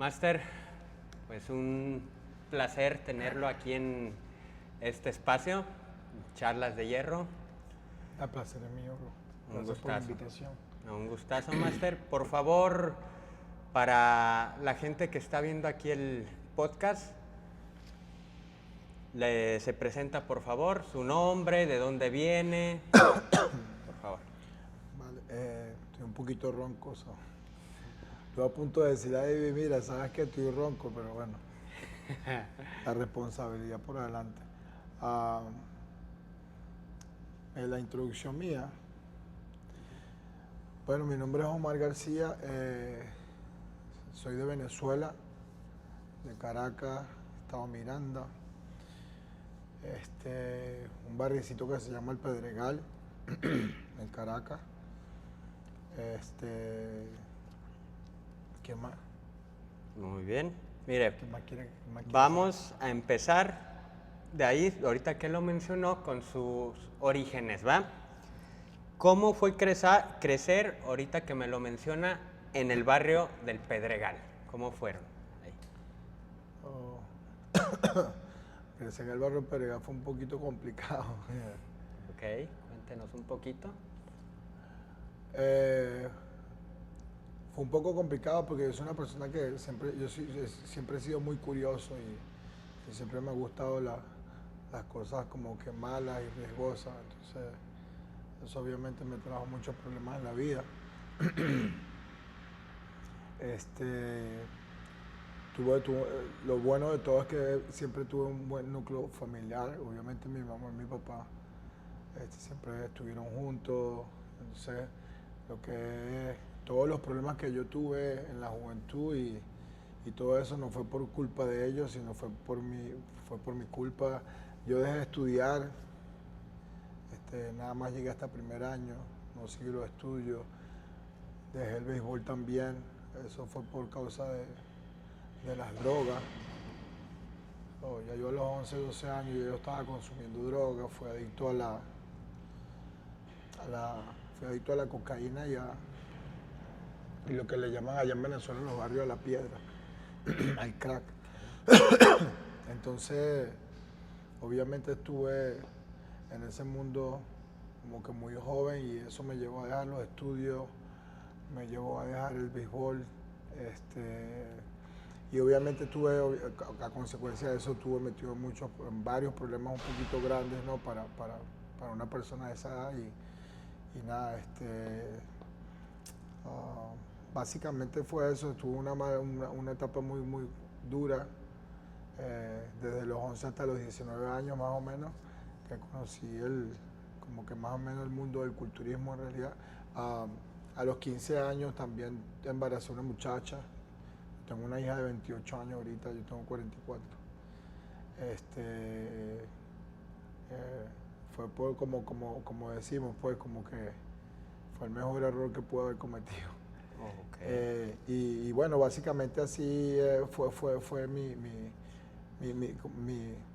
Máster, pues un placer tenerlo aquí en este espacio, Charlas de Hierro. El placer es mío, bro. Un Gracias por la gustazo. invitación. Un gustazo, Máster. Por favor, para la gente que está viendo aquí el podcast, se presenta, por favor, su nombre, de dónde viene, por favor. Vale, estoy un poquito ronco. Estoy a punto de decir, ay, mira, sabes que estoy ronco, pero bueno, la responsabilidad por adelante. En la introducción mía, bueno, mi nombre es Omar García, soy de Venezuela, de Caracas, Estado Miranda, un barriecito que se llama El Pedregal, en Caracas. ¿Qué más? Muy bien. Mire, ¿Qué más quiere? ¿Qué más quiere vamos a empezar de ahí, ahorita que lo mencionó, con sus orígenes, ¿va? ¿Cómo fue crecer, ahorita que me lo menciona, en el barrio del Pedregal? ¿Cómo fueron? Ahí. saber? Crecer en el barrio Pedregal fue un poquito complicado. Ok, cuéntenos un poquito. Fue un poco complicado porque yo soy una persona que siempre he sido muy curioso y siempre me ha gustado las cosas como que malas y riesgosas. Entonces, eso obviamente me trajo muchos problemas en la vida. Lo bueno de todo es que siempre tuve un buen núcleo familiar. Obviamente mi mamá y mi papá siempre estuvieron juntos. Entonces, todos los problemas que yo tuve en la juventud y todo eso no fue por culpa de ellos, sino fue por mi culpa. Yo dejé de estudiar, nada más llegué hasta primer año, no seguí los estudios, dejé el béisbol también, eso fue por causa de las drogas. Ya yo a los 11, 12 años yo estaba consumiendo drogas, fui adicto fui adicto a la cocaína y lo que le llaman allá en Venezuela en los barrios a la piedra, al crack. Entonces, obviamente estuve en ese mundo como que muy joven y eso me llevó a dejar los estudios, me llevó a dejar el béisbol, y obviamente a consecuencia de eso estuve metido en varios problemas un poquito grandes, ¿no? para una persona de esa edad y nada, básicamente fue eso. Tuve una etapa muy dura, desde los 11 hasta los 19 años más o menos, que conocí como que más o menos el mundo del culturismo en realidad. A los 15 años también embaracé a una muchacha. Tengo una hija de 28 años ahorita, yo tengo 44. Fue como decimos, pues como que fue el mejor error que pude haber cometido. Okay. Y bueno, básicamente así fue mi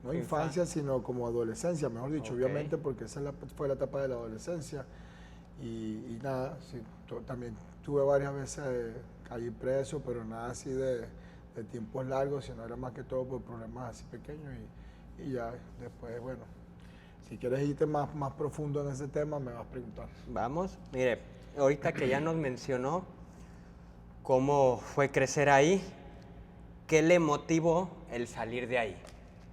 no infancia, sino como adolescencia, mejor dicho, Okay. obviamente, porque esa fue la etapa de la adolescencia. Y nada, sí, también tuve varias veces caí preso, pero nada así de tiempos largos, sino era más que todo por problemas así pequeños y ya después, bueno, si quieres irte más profundo en ese tema, me vas preguntando. Vamos, mire, ahorita que ya nos mencionó cómo fue crecer ahí, ¿qué le motivó el salir de ahí?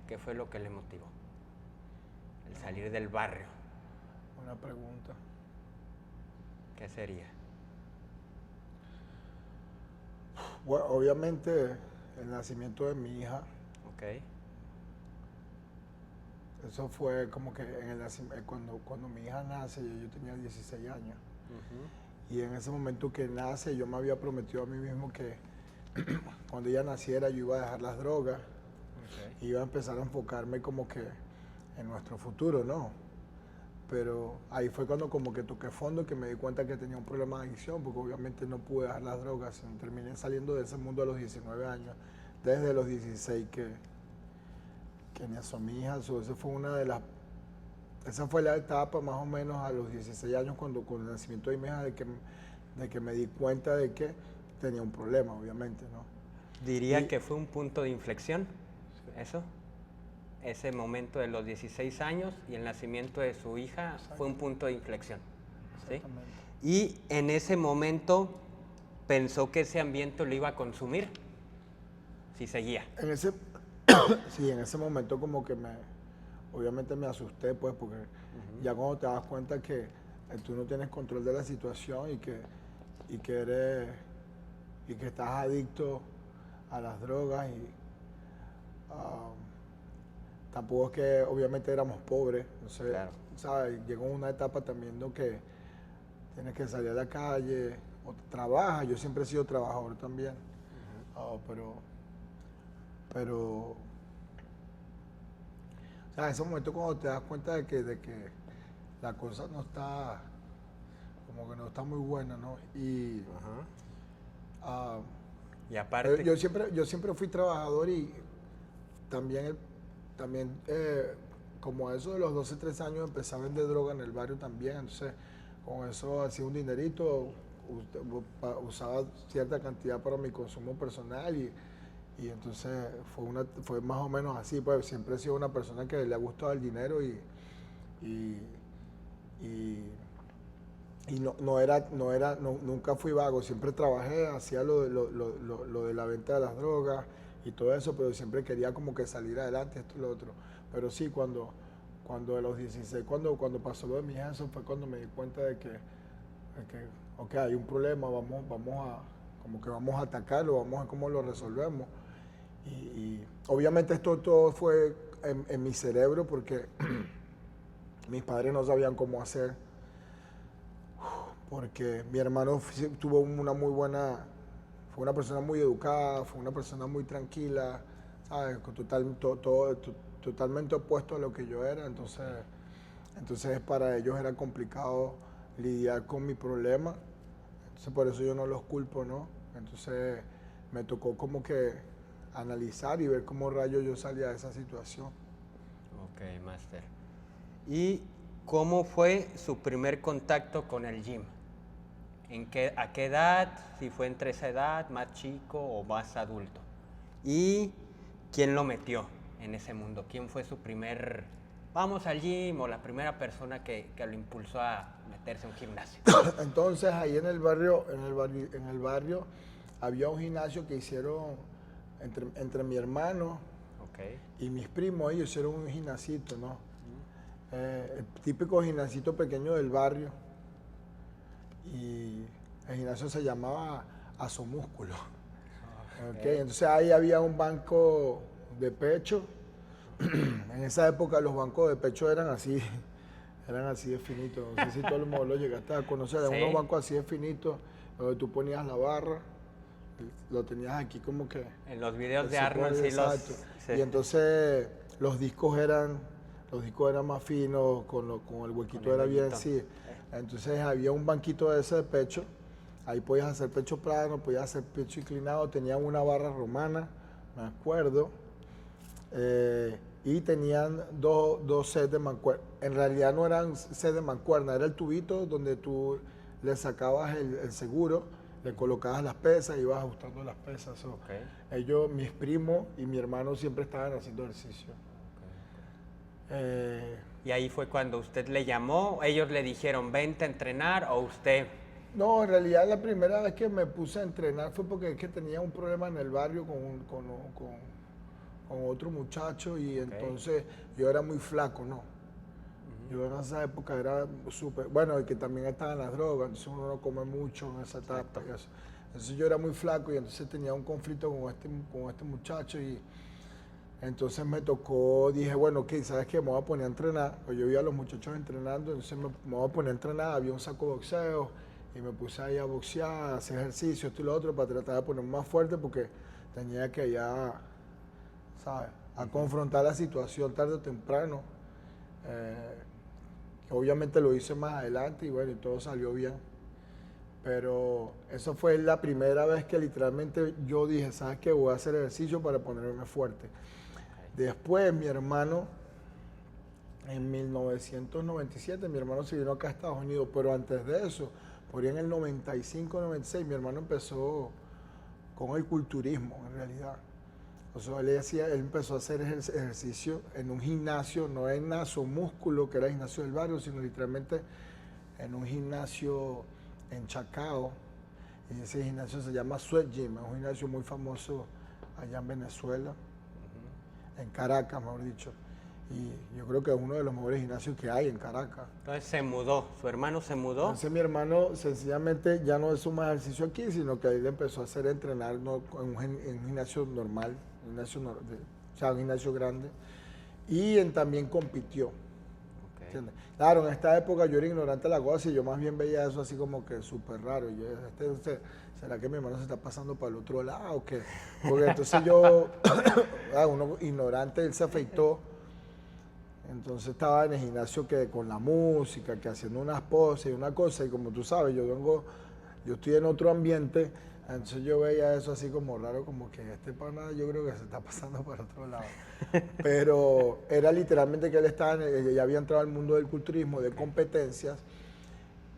¿Qué fue lo que le motivó? El salir del barrio. Buena pregunta. ¿Qué sería? Bueno, obviamente el nacimiento de mi hija. Ok. Eso fue como que cuando mi hija nace, yo tenía 16 años. Y en ese momento que nace, yo me había prometido a mí mismo que cuando ella naciera yo iba a dejar las drogas. Y iba a empezar a enfocarme como que en nuestro futuro, ¿no? Pero ahí fue cuando como que toqué fondo y que me di cuenta que tenía un problema de adicción, porque obviamente no pude dejar las drogas. Terminé saliendo de ese mundo a los 19 años, desde los 16 que nació mi hija. Esa fue la etapa más o menos a los 16 años con el nacimiento de mi hija, de que me di cuenta de que tenía un problema, obviamente, ¿no? Diría Y- que fue un punto de inflexión, eso. Ese momento de los 16 años y el nacimiento de su hija fue un punto de inflexión. ¿Sí? Exactamente. Y en ese momento pensó que ese ambiente lo iba a consumir si seguía. En ese, sí, en ese momento como que obviamente me asusté, pues, porque ya cuando te das cuenta que tú no tienes control de la situación y que eres, y que estás adicto a las drogas y ah, tampoco es que obviamente éramos pobres, entonces, Claro. ¿sabes? Llegó una etapa también ¿no? que tienes que salir a la calle o trabajas, yo siempre he sido trabajador también, pero o sea, en ese momento cuando te das cuenta de que la cosa no está, como que no está muy buena, ¿no? Y Ajá. ah, Y aparte, yo siempre fui trabajador y también, como a eso de los 12, 13 años empecé a vender droga en el barrio también, entonces con eso hacía un dinerito, usaba cierta cantidad para mi consumo personal y entonces fue más o menos así, pues siempre he sido una persona que le ha gustado el dinero y, y nunca fui vago, siempre trabajé, hacía lo de la venta de las drogas y todo eso, pero siempre quería como que salir adelante, esto y lo otro. Pero sí, cuando a los 16, cuando pasó lo de mi hija, eso fue cuando me di cuenta ok, hay un problema, vamos a atacarlo, vamos a ver cómo lo resolvemos. Y obviamente esto todo fue en mi cerebro porque mis padres no sabían cómo hacer, porque mi hermano tuvo fue una persona muy educada, fue una persona muy tranquila, ¿sabes? Totalmente opuesto a lo que yo era, entonces para ellos era complicado lidiar con mi problema, entonces por eso yo no los culpo, ¿no? Entonces me tocó como que analizar y ver cómo rayos yo salía de esa situación. ok, Master. ¿Y cómo fue su primer contacto con el gym? ¿A qué edad? Si fue entre esa edad, más chico o más adulto. ¿Y quién lo metió en ese mundo? ¿Quién fue su primer, vamos al gym, o la primera persona que lo impulsó a meterse a un gimnasio? Entonces ahí en el barrio había un gimnasio que hicieron entre mi hermano Ok. y mis primos, ellos hicieron un gimnasito, ¿no? El típico gimnasito pequeño del barrio. Y el gimnasio se llamaba Asomúsculo. Okay, entonces ahí había un banco de pecho. En esa época los bancos de pecho eran así de finitos. No sé si todo el mundo lo llegaste a conocer. Eran Sí. unos bancos así de finitos, donde tú ponías la barra, lo tenías aquí como que... En los videos de se Arnold puede, sí los... exacto. sí. Y entonces los discos eran más finos, con el huequito Con el era bien, hoyito. sí. Entonces había un banquito de ese de pecho, ahí podías hacer pecho plano, podías hacer pecho inclinado, tenían una barra romana, me acuerdo, y tenían dos sets de mancuerna. En realidad no eran sets de mancuerna, era el tubito donde tú le sacabas el seguro, le colocabas las pesas y ibas ajustando las pesas. So, ellos, mis primos y mi hermano siempre estaban haciendo ejercicio. Y ahí fue cuando usted le llamó, ellos le dijeron, vente a entrenar, o usted... No, en realidad la primera vez que me puse a entrenar fue porque es que tenía un problema en el barrio con otro muchacho y entonces yo era muy flaco, ¿no? Yo en esa época era súper, bueno, y que también estaban las drogas, entonces uno no come mucho en esa etapa y eso. Entonces yo era muy flaco y entonces tenía un conflicto con este muchacho y entonces me tocó, dije, bueno, ok, ¿sabes qué? Me voy a poner a entrenar. Pues yo vi a los muchachos entrenando, entonces me voy a poner a entrenar, había un saco de boxeo y me puse ahí a boxear, a hacer ejercicio, esto y lo otro, para tratar de ponerme más fuerte porque tenía que ya, ¿sabes? A confrontar la situación tarde o temprano. Obviamente lo hice más adelante y bueno, y todo salió bien. Pero eso fue la primera vez que literalmente yo dije, ¿sabes qué? Voy a hacer ejercicio para ponerme fuerte. Después mi hermano, en 1997, mi hermano se vino acá a Estados Unidos, pero antes de eso, por ahí en el 95, 96, mi hermano empezó con el culturismo en realidad. O sea, él empezó a hacer ejercicio en un gimnasio, no en Naso Músculo, que era el gimnasio del barrio, sino literalmente en un gimnasio en Chacao. Y ese gimnasio se llama Sweat Gym, es un gimnasio muy famoso allá en Venezuela, en Caracas, mejor dicho. Y yo creo que es uno de los mejores gimnasios que hay en Caracas. Entonces se mudó, su hermano se mudó. Entonces mi hermano sencillamente ya no hizo más ejercicio aquí, sino que él empezó a hacer entrenar en un gimnasio normal, o sea, un gimnasio grande. Y también compitió. Okay. Claro, en esta época yo era ignorante de la cosa y yo más bien veía eso así como que súper raro. Y yo, ¿será que mi hermano se está pasando para el otro lado o qué? Porque entonces yo, uno ignorante, él se afeitó. Entonces estaba en el gimnasio que con la música, que haciendo unas poses y una cosa, y como tú sabes, yo estoy en otro ambiente, entonces yo veía eso así como raro, como que este pana yo creo que se está pasando para otro lado. Pero era literalmente que ya había entrado al mundo del culturismo, de competencias,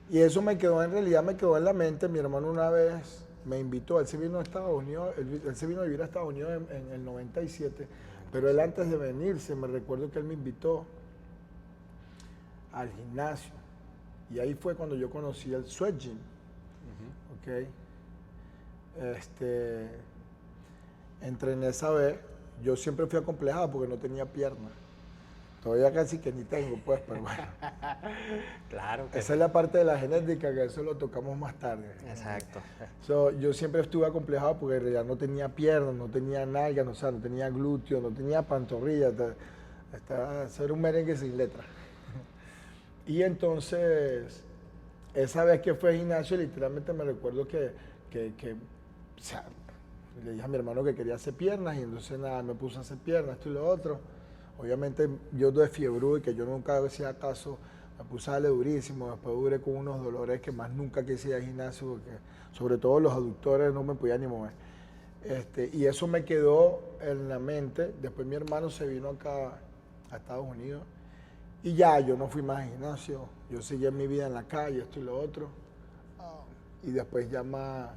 y eso en realidad me quedó en la mente. Mi hermano una vez me invitó, él se vino a Estados Unidos, él se vino a vivir a Estados Unidos en el 97, pero él antes de venirse, me recuerdo que él me invitó al gimnasio. Y ahí fue cuando yo conocí el Sweat Gym. ¿Ok? Entrené esa vez. Yo siempre fui acomplejado porque no tenía piernas. Todavía casi que ni tengo, pues, pero bueno. Claro que Esa es la parte de la genética, que eso lo tocamos más tarde. Exacto. Yo siempre estuve acomplejado porque en realidad no tenía piernas, no tenía nalgas, o sea, no tenía glúteos, no tenía pantorrillas. Eso era un merengue sin letra. Y entonces, esa vez que fue al gimnasio, literalmente me recuerdo que o sea, le dije a mi hermano que quería hacer piernas y entonces nada, me puse a hacer piernas, esto y lo otro. Obviamente yo de fiebre y que yo nunca hacía caso, me puse a darle durísimo, después duré con unos dolores que más nunca quise ir al gimnasio, porque sobre todo los aductores no me podía ni mover. Y eso me quedó en la mente. Después mi hermano se vino acá a Estados Unidos y ya yo no fui más al gimnasio, yo seguí en mi vida en la calle, esto y lo otro. Y después ya más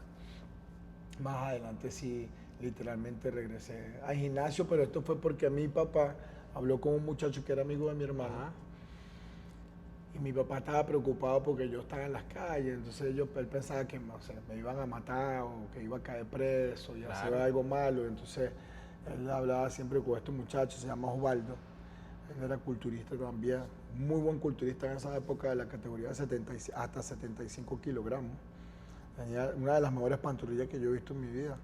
adelante sí, literalmente regresé al gimnasio, pero esto fue porque mi papá habló con un muchacho que era amigo de mi hermano. Ajá. Y mi papá estaba preocupado porque yo estaba en las calles, entonces él pensaba que me iban a matar o que iba a caer preso y hacer algo malo. Entonces él hablaba siempre con este muchacho, se llama Osvaldo. Él era culturista también, muy buen culturista en esa época de la categoría de hasta 75 kilogramos. Tenía una de las mejores pantorrillas que yo he visto en mi vida.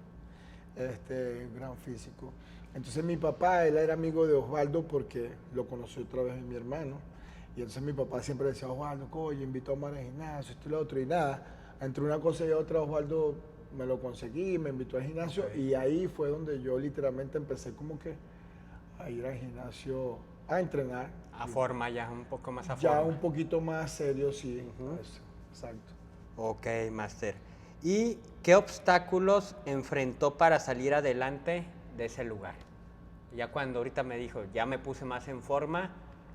Gran físico. Entonces mi papá, él era amigo de Osvaldo porque lo conoció otra vez mi hermano. Y entonces mi papá siempre decía, Osvaldo, oye, invitó a Omar al gimnasio, esto y lo otro. Y nada, entre una cosa y otra, Osvaldo me lo conseguí, me invitó al gimnasio. Y ahí fue donde yo literalmente empecé como que a ir al gimnasio a entrenar. A forma ya, un poco más a Ya forma. un poquito más serio, sí. Eso, exacto. Ok, Master. ¿Y qué obstáculos enfrentó para salir adelante de ese lugar? Ya cuando ahorita me dijo, ya me puse más en forma,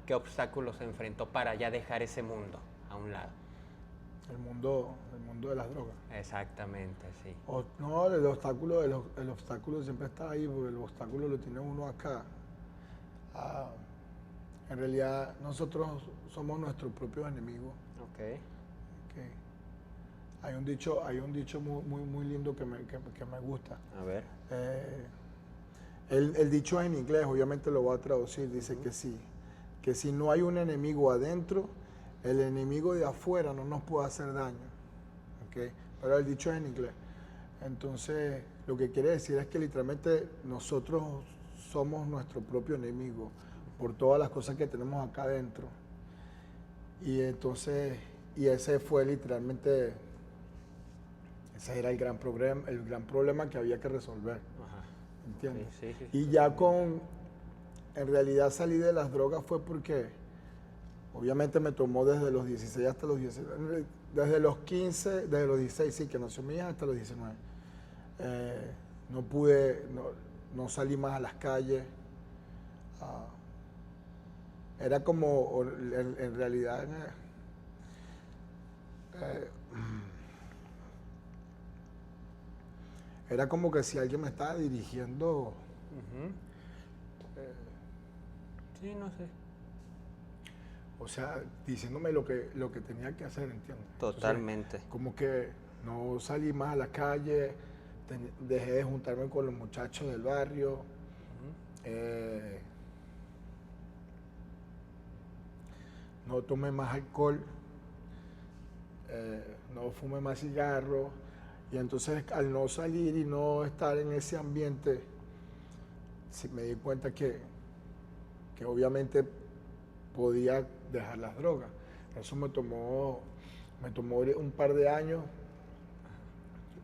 ¿qué obstáculos enfrentó para ya dejar ese mundo a un lado? El mundo de las drogas. Exactamente, sí. No, el obstáculo siempre está ahí, porque el obstáculo lo tiene uno acá. En realidad, nosotros somos nuestros propios enemigos. Ok. Hay un dicho muy lindo que me gusta. A ver. El dicho es en inglés, obviamente lo voy a traducir. Dice que si no hay un enemigo adentro, el enemigo de afuera no nos puede hacer daño. ¿Okay? Pero el dicho es en inglés. Entonces, lo que quiere decir es que literalmente nosotros somos nuestro propio enemigo por todas las cosas que tenemos acá adentro. Y entonces, ese fue literalmente, ese era el gran problema que había que resolver. Ajá. ¿Entiendes? Sí. Y ya en realidad salí de las drogas fue porque obviamente me tomó desde los 16 hasta los 19, desde los 15, desde los 16, sí, que nació mi hija, hasta los 19. No pude, no salí más a las calles. Era como, en realidad, era como que si alguien me estaba dirigiendo, Ujú. Sí, no sé. o sea, diciéndome lo que tenía que hacer, ¿entiendes? Entonces, Totalmente. como que no salí más a la calle, dejé de juntarme con los muchachos del barrio, eh, no tomé más alcohol, no fumé más cigarros, y entonces al no salir y no estar en ese ambiente, sí me di cuenta que obviamente podía dejar las drogas. Eso me tomó un par de años.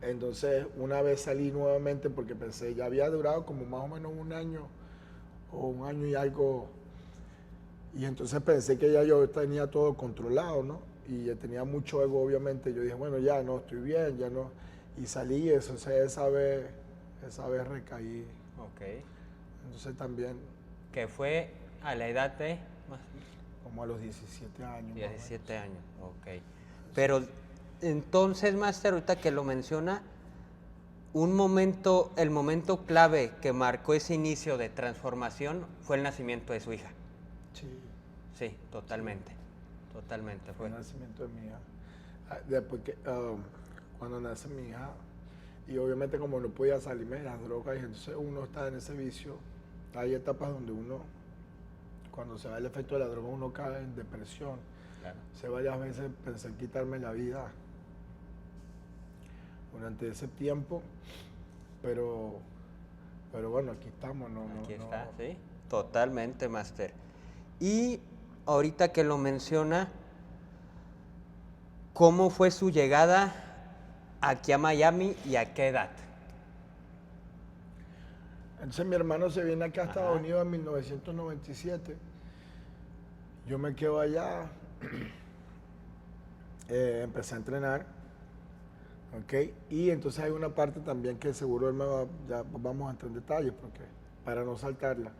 Entonces, una vez salí nuevamente porque pensé, ya había durado como más o menos un año o un año y algo. Y entonces pensé que ya yo tenía todo controlado, ¿no? Y ya tenía mucho ego, obviamente. Yo dije, bueno, ya no, estoy bien, ya no. Y salí, eso, o sea, esa vez recaí. Ok. Entonces también, Que fue a la edad de más como a los 17 años. Más o 17 menos. años. Ok. Pero entonces, Master, ahorita que lo menciona, el momento clave que marcó ese inicio de transformación fue el nacimiento de su hija. Sí, Sí, totalmente. Totalmente fue fue. el nacimiento de mi hija. Después que, cuando nace mi hija, y obviamente como no podía salirme de las drogas, y entonces uno está en ese vicio, hay etapas donde uno, cuando se va el efecto de la droga, uno cae en depresión. Claro. Varias veces pensé en quitarme la vida durante ese tiempo, pero, pero bueno, aquí estamos, Aquí está, sí. Totalmente, Master. Y ahorita que lo menciona, ¿cómo fue su llegada aquí a Miami y a qué edad? Entonces mi hermano se viene acá a Estados Ajá. Unidos en 1997, yo me quedo allá, empecé a entrenar, ¿ok? Y entonces hay una parte también que seguro él me va, ya vamos a entrar en detalles, porque para no saltarla.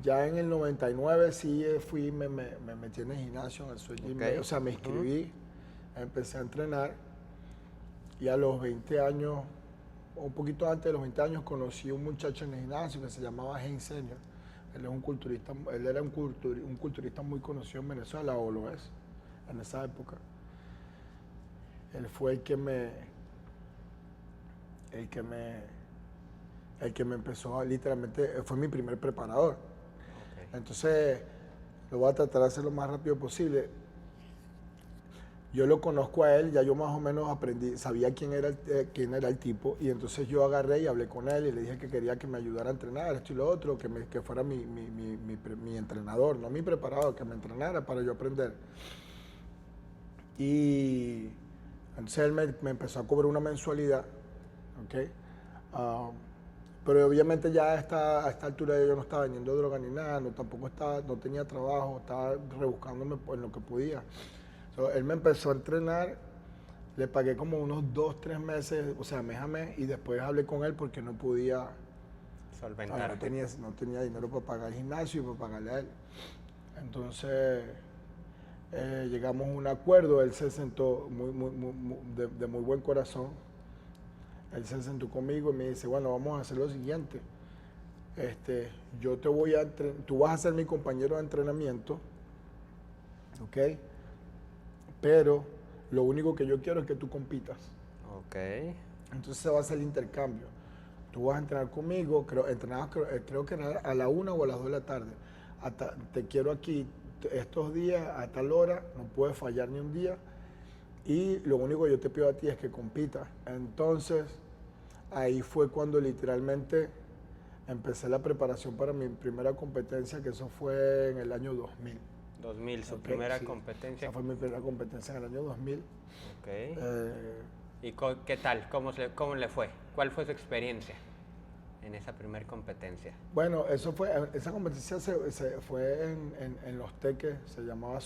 Ya en el 99 sí me metí en el gimnasio, en el Sweat Gym, Ok. o sea, me Ujú. inscribí, empecé a entrenar y a los 20 años, un poquito antes de los 20 años, conocí a un muchacho en el gimnasio que se llamaba Hein Senior. Él es un culturista, él era un culturista muy conocido en Venezuela, o lo es, en esa época. Él fue el que me, el que me empezó a, literalmente, fue mi primer preparador. Ok. Entonces, lo voy a tratar de hacer lo más rápido posible. Yo lo conozco a él, ya yo más o menos aprendí, sabía quién era el tipo, y entonces yo agarré y hablé con él y le dije que quería que me ayudara a entrenar, esto y lo otro, que fuera mi entrenador, no mi preparador, que me entrenara para yo aprender. Y entonces él me empezó a cobrar una mensualidad, ¿ok? Ah, pero obviamente ya a esta altura yo no estaba vendiendo droga ni nada, no tenía trabajo, estaba rebuscándome en lo que podía. So, él me empezó a entrenar, le pagué como unos 2, 3 meses, o sea, mes a mes, y después hablé con él porque no podía, Solventar. no tenía dinero para pagar el gimnasio y para pagarle a él. Entonces llegamos a un acuerdo, él se sentó de muy buen corazón, él se sentó conmigo y me dice, bueno, vamos a hacer lo siguiente, yo te voy a tú vas a ser mi compañero de entrenamiento, ¿ok? Pero lo único que yo quiero es que tú compitas. Ok. Entonces se va a hacer el intercambio. Tú vas a entrenar conmigo, creo que era a la 1 o a las 2 de la tarde. Te quiero aquí estos días a tal hora, no puedes fallar ni un día. Y lo único que yo te pido a ti es que compitas. Entonces, ahí fue cuando literalmente empecé la preparación para mi primera competencia, que eso fue en el año 2000. 2000, su Okay, primera sí. competencia. Esa fue mi primera competencia en el año 2000. Ok. Eh, ¿Y qué tal? ¿Cómo le fue? ¿Cuál fue su experiencia en esa primera competencia? bueno, esa competencia fue en Los Teques, se llamaba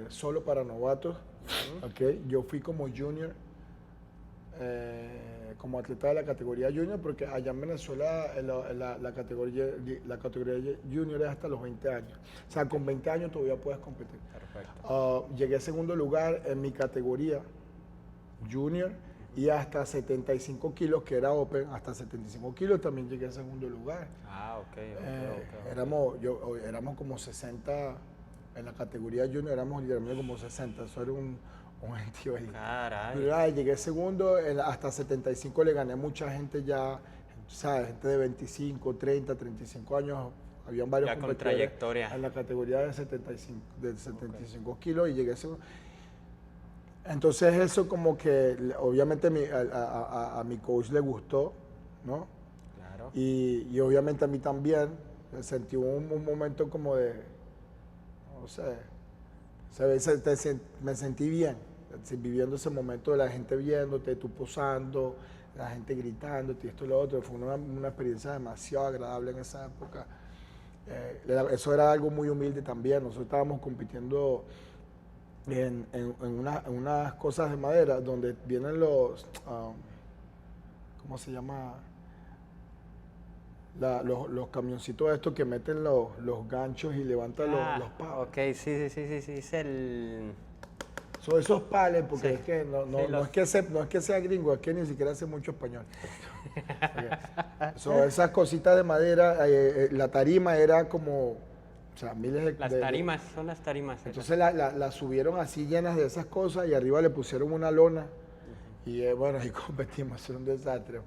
Solo para Novatos. Okay. Yo fui como junior, como atleta de la categoría junior, porque allá en Venezuela la categoría junior es hasta los 20 años. O sea, con 20 años todavía puedes competir. Perfecto. Llegué segundo lugar en mi categoría junior Y hasta 75 kilos, que era Open, hasta 75 kilos también llegué en segundo lugar. Éramos como 60, en la categoría junior éramos literalmente como 60, eso era un gentío ahí. Caray. Llegué segundo, hasta 75 le gané mucha gente ya, ¿sabes? Gente de 25, 30, 35 años. Habían varios ya con competidores trayectoria. en la categoría de 75 kilos y llegué segundo. Entonces eso como que obviamente a mi coach le gustó, ¿no? Claro. Y obviamente a mí también. Sentí un momento como de, no sé, me sentí bien, viviendo ese momento de la gente viéndote, tú posando, la gente gritándote y esto y lo otro. Fue una experiencia demasiado agradable en esa época. Eso era algo muy humilde también. Nosotros estábamos compitiendo en unas cosas de madera donde vienen los, ¿cómo se llama? Los camioncitos estos que meten los ganchos y levantan los palos. Ok, sí, es el... Son esos pales, porque Sí. es que no es que sea gringo, es que ni siquiera sé mucho español. Son esas cositas de madera, la tarima era como, o sea, miles de... Las tarimas, son las tarimas. Entonces la subieron así llenas de esas cosas y arriba le pusieron una lona. Y bueno, ahí competimos, era un desastre.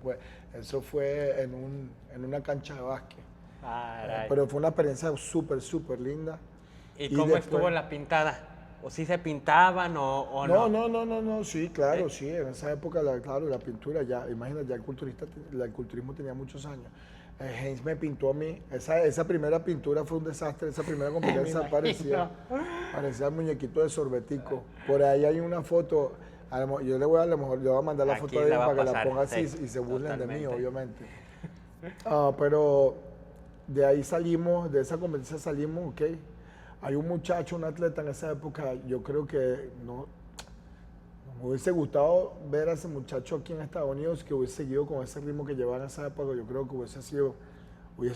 Eso fue en una cancha de básquet. Pero fue una experiencia súper linda. ¿Y cómo estuvo la pintada? ¿O sí se pintaban o no? No, sí, claro, sí. En esa época, claro, la pintura, ya, imagínate, ya el culturismo tenía muchos años. Heinz me pintó a mí. Esa primera pintura fue un desastre. Esa primera competencia parecía el muñequito de sorbetico. Por ahí hay una foto. Yo le voy a mandar la foto de ella para que la ponga así y se burlen de mí, obviamente. Pero de ahí salimos, de esa competencia salimos, ok. Hay un muchacho, un atleta en esa época, yo creo que no me hubiese gustado ver a ese muchacho aquí en Estados Unidos, que hubiese seguido con ese ritmo que llevaba en esa época. Yo creo que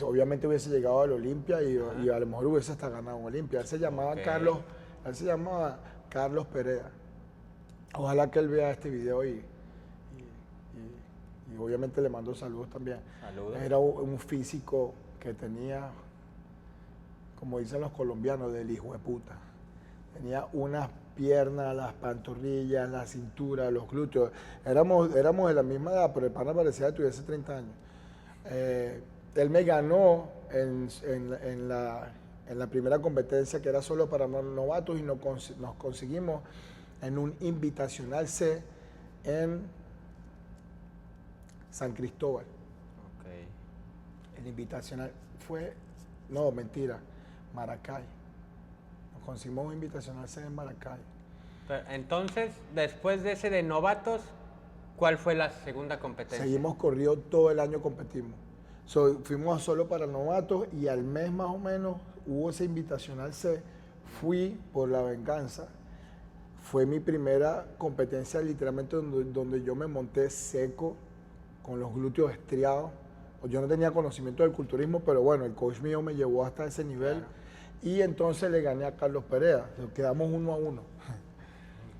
obviamente hubiese llegado a la Olimpia y a lo mejor hubiese hasta ganado en Olimpia. Él se llamaba Carlos Perea. Ojalá que él vea este video y obviamente le mando saludos también. Saludos. Era un físico que tenía, como dicen los colombianos, del hijo de puta. Tenía unas piernas, las pantorrillas, la cintura, los glúteos. Éramos de la misma edad, pero el pana parecía que tuviese 30 años. Él me ganó en la primera competencia, que era solo para novatos, y nos conseguimos en un invitacional C en San Cristóbal. Okay. El invitacional fue, no, mentira, Maracay. Nos conseguimos un invitacional C en Maracay. Pero, entonces, después de ese de novatos, ¿cuál fue la segunda competencia? Seguimos corrido todo el año, competimos. Fuimos solo para novatos y al mes más o menos hubo ese invitacional C. Fui por la venganza. Fue mi primera competencia literalmente donde yo me monté seco, con los glúteos estriados. Yo no tenía conocimiento del culturismo, pero bueno, el coach mío me llevó hasta ese nivel. Claro. Y entonces le gané a Carlos Perea. Quedamos 1-1.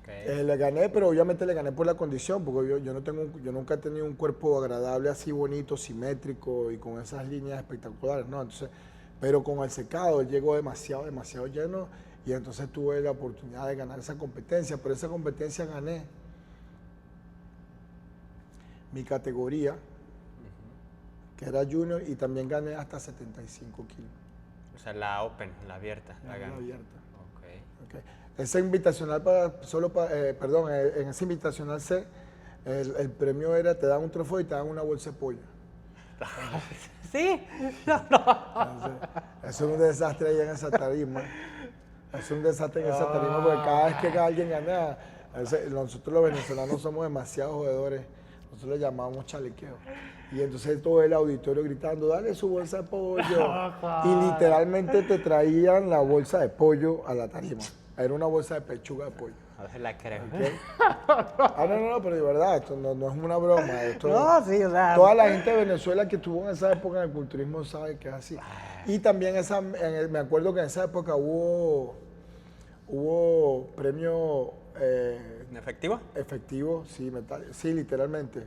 Okay. Le gané, pero obviamente le gané por la condición, porque yo nunca he tenido un cuerpo agradable, así bonito, simétrico y con esas líneas espectaculares, ¿no? Entonces, pero con el secado él llegó demasiado lleno. Y entonces tuve la oportunidad de ganar esa competencia, pero esa competencia gané mi categoría, que era junior, y también gané hasta 75 kilos. O sea, la Open, la abierta. La abierta. Okay. Esa invitacional en ese invitacional C, el premio era, te dan un trofeo y te dan una bolsa de pollo. ¿Sí? Entonces, eso es un desastre ahí en esa tarima. Es un desastre en esa tarima porque cada vez que alguien gana, nosotros los venezolanos somos demasiado jugadores, nosotros le llamamos chalequeo. Y entonces todo el auditorio gritando, dale su bolsa de pollo. Y literalmente te traían la bolsa de pollo a la tarima. Era una bolsa de pechuga de pollo. A veces la creo. ¿Okay? No, pero de verdad, esto no es una broma. Esto, no, sí, o sea. Toda la gente de Venezuela que estuvo en esa época en el culturismo sabe que es así. Y también me acuerdo que en esa época hubo premio ¿En efectivo? Efectivo, sí, metal, sí, literalmente.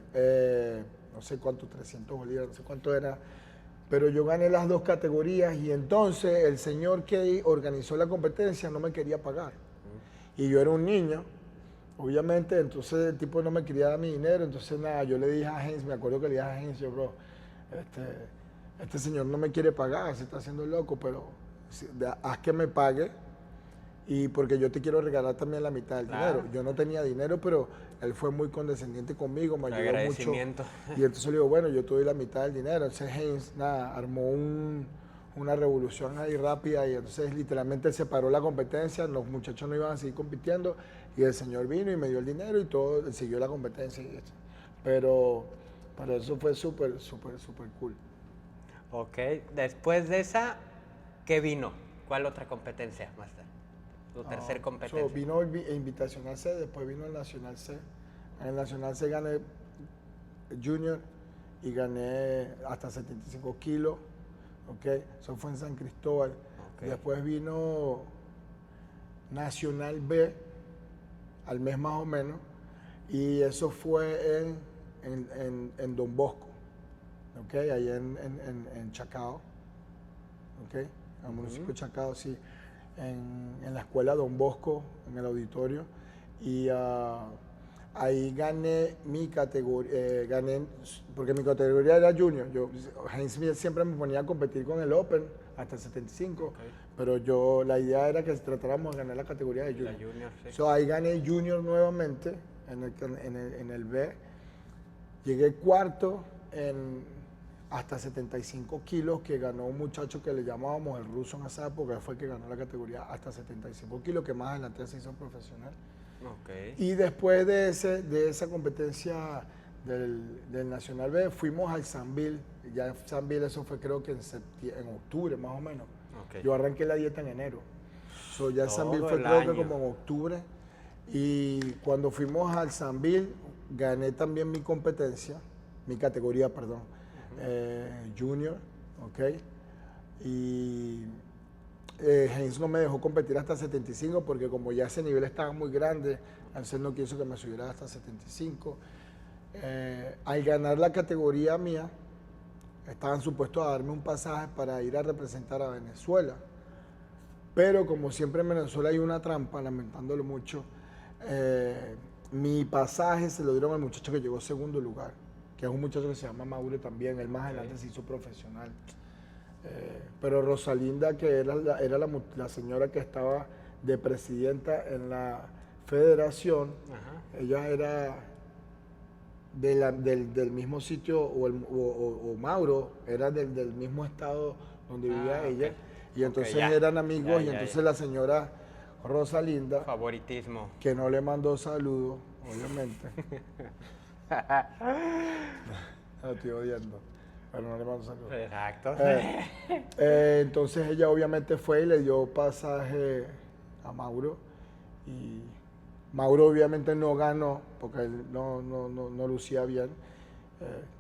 No sé cuánto, 300 bolívares, no sé cuánto era. Pero yo gané las dos categorías y entonces el señor que organizó la competencia no me quería pagar. Y yo era un niño, obviamente, entonces el tipo no me quería dar mi dinero, entonces nada, yo le dije a Heinz, me acuerdo que le dije a Heinz, yo, bro, este señor no me quiere pagar, se está haciendo loco, pero haz que me pague y porque yo te quiero regalar también la mitad del dinero. Yo no tenía dinero, pero él fue muy condescendiente conmigo, me ayudó mucho. Y entonces le digo, bueno, yo te doy la mitad del dinero. Entonces Heinz, nada, armó una revolución ahí rápida y entonces literalmente se paró la competencia, los muchachos no iban a seguir compitiendo y el señor vino y me dio el dinero y todo, siguió la competencia. Pero eso fue súper, súper, súper cool. Ok, después de esa, ¿qué vino? ¿Cuál otra competencia, Master? Tu tercer competencia. Vino el Invitacional C, después vino el Nacional C. En el Nacional C gané Junior y gané hasta 75 kilos. Okay. Eso fue en San Cristóbal. Okay. Después vino Nacional B, al mes más o menos, y eso fue en Don Bosco, okay. Ahí en Chacao, okay. En el municipio de Chacao, sí. En la escuela Don Bosco, en el auditorio, y ahí gané mi categoría, porque mi categoría era junior. Heinz siempre me ponía a competir con el Open hasta el 75, okay. Pero la idea era que tratáramos de ganar la categoría de junior. Sí. Ahí gané junior nuevamente en el B, llegué cuarto hasta 75 kilos, que ganó un muchacho que le llamábamos el ruso en esa época, fue el que ganó la categoría hasta 75 kilos, que más adelante se hizo profesional. Okay. Y después de esa competencia del Nacional B, fuimos al Sanville. Ya Sanville, eso fue creo que en octubre más o menos. Okay. Yo arranqué la dieta en enero. Ya Sanville fue creo que como en octubre. Y cuando fuimos al Sanville, gané también mi categoría, perdón. Junior, ok, y Heinz no me dejó competir hasta 75 porque como ya ese nivel estaba muy grande, entonces no quiso que me subiera hasta 75. Al ganar la categoría mía, estaban supuestos a darme un pasaje para ir a representar a Venezuela, pero como siempre en Venezuela hay una trampa, lamentándolo mucho, mi pasaje se lo dieron al muchacho que llegó segundo lugar, que es un muchacho que se llama Mauro también, él más adelante se hizo profesional. Pero Rosalinda, que era la señora que estaba de presidenta en la federación, ella era del mismo sitio, o Mauro era del mismo estado donde vivía ella, y entonces eran amigos, y entonces la señora Rosalinda, favoritismo, que no le mandó saludos, obviamente. No estoy odiando, pero no le mando saludos. Exacto. Entonces ella obviamente fue y le dio pasaje a Mauro, y Mauro obviamente no ganó porque él no lucía bien.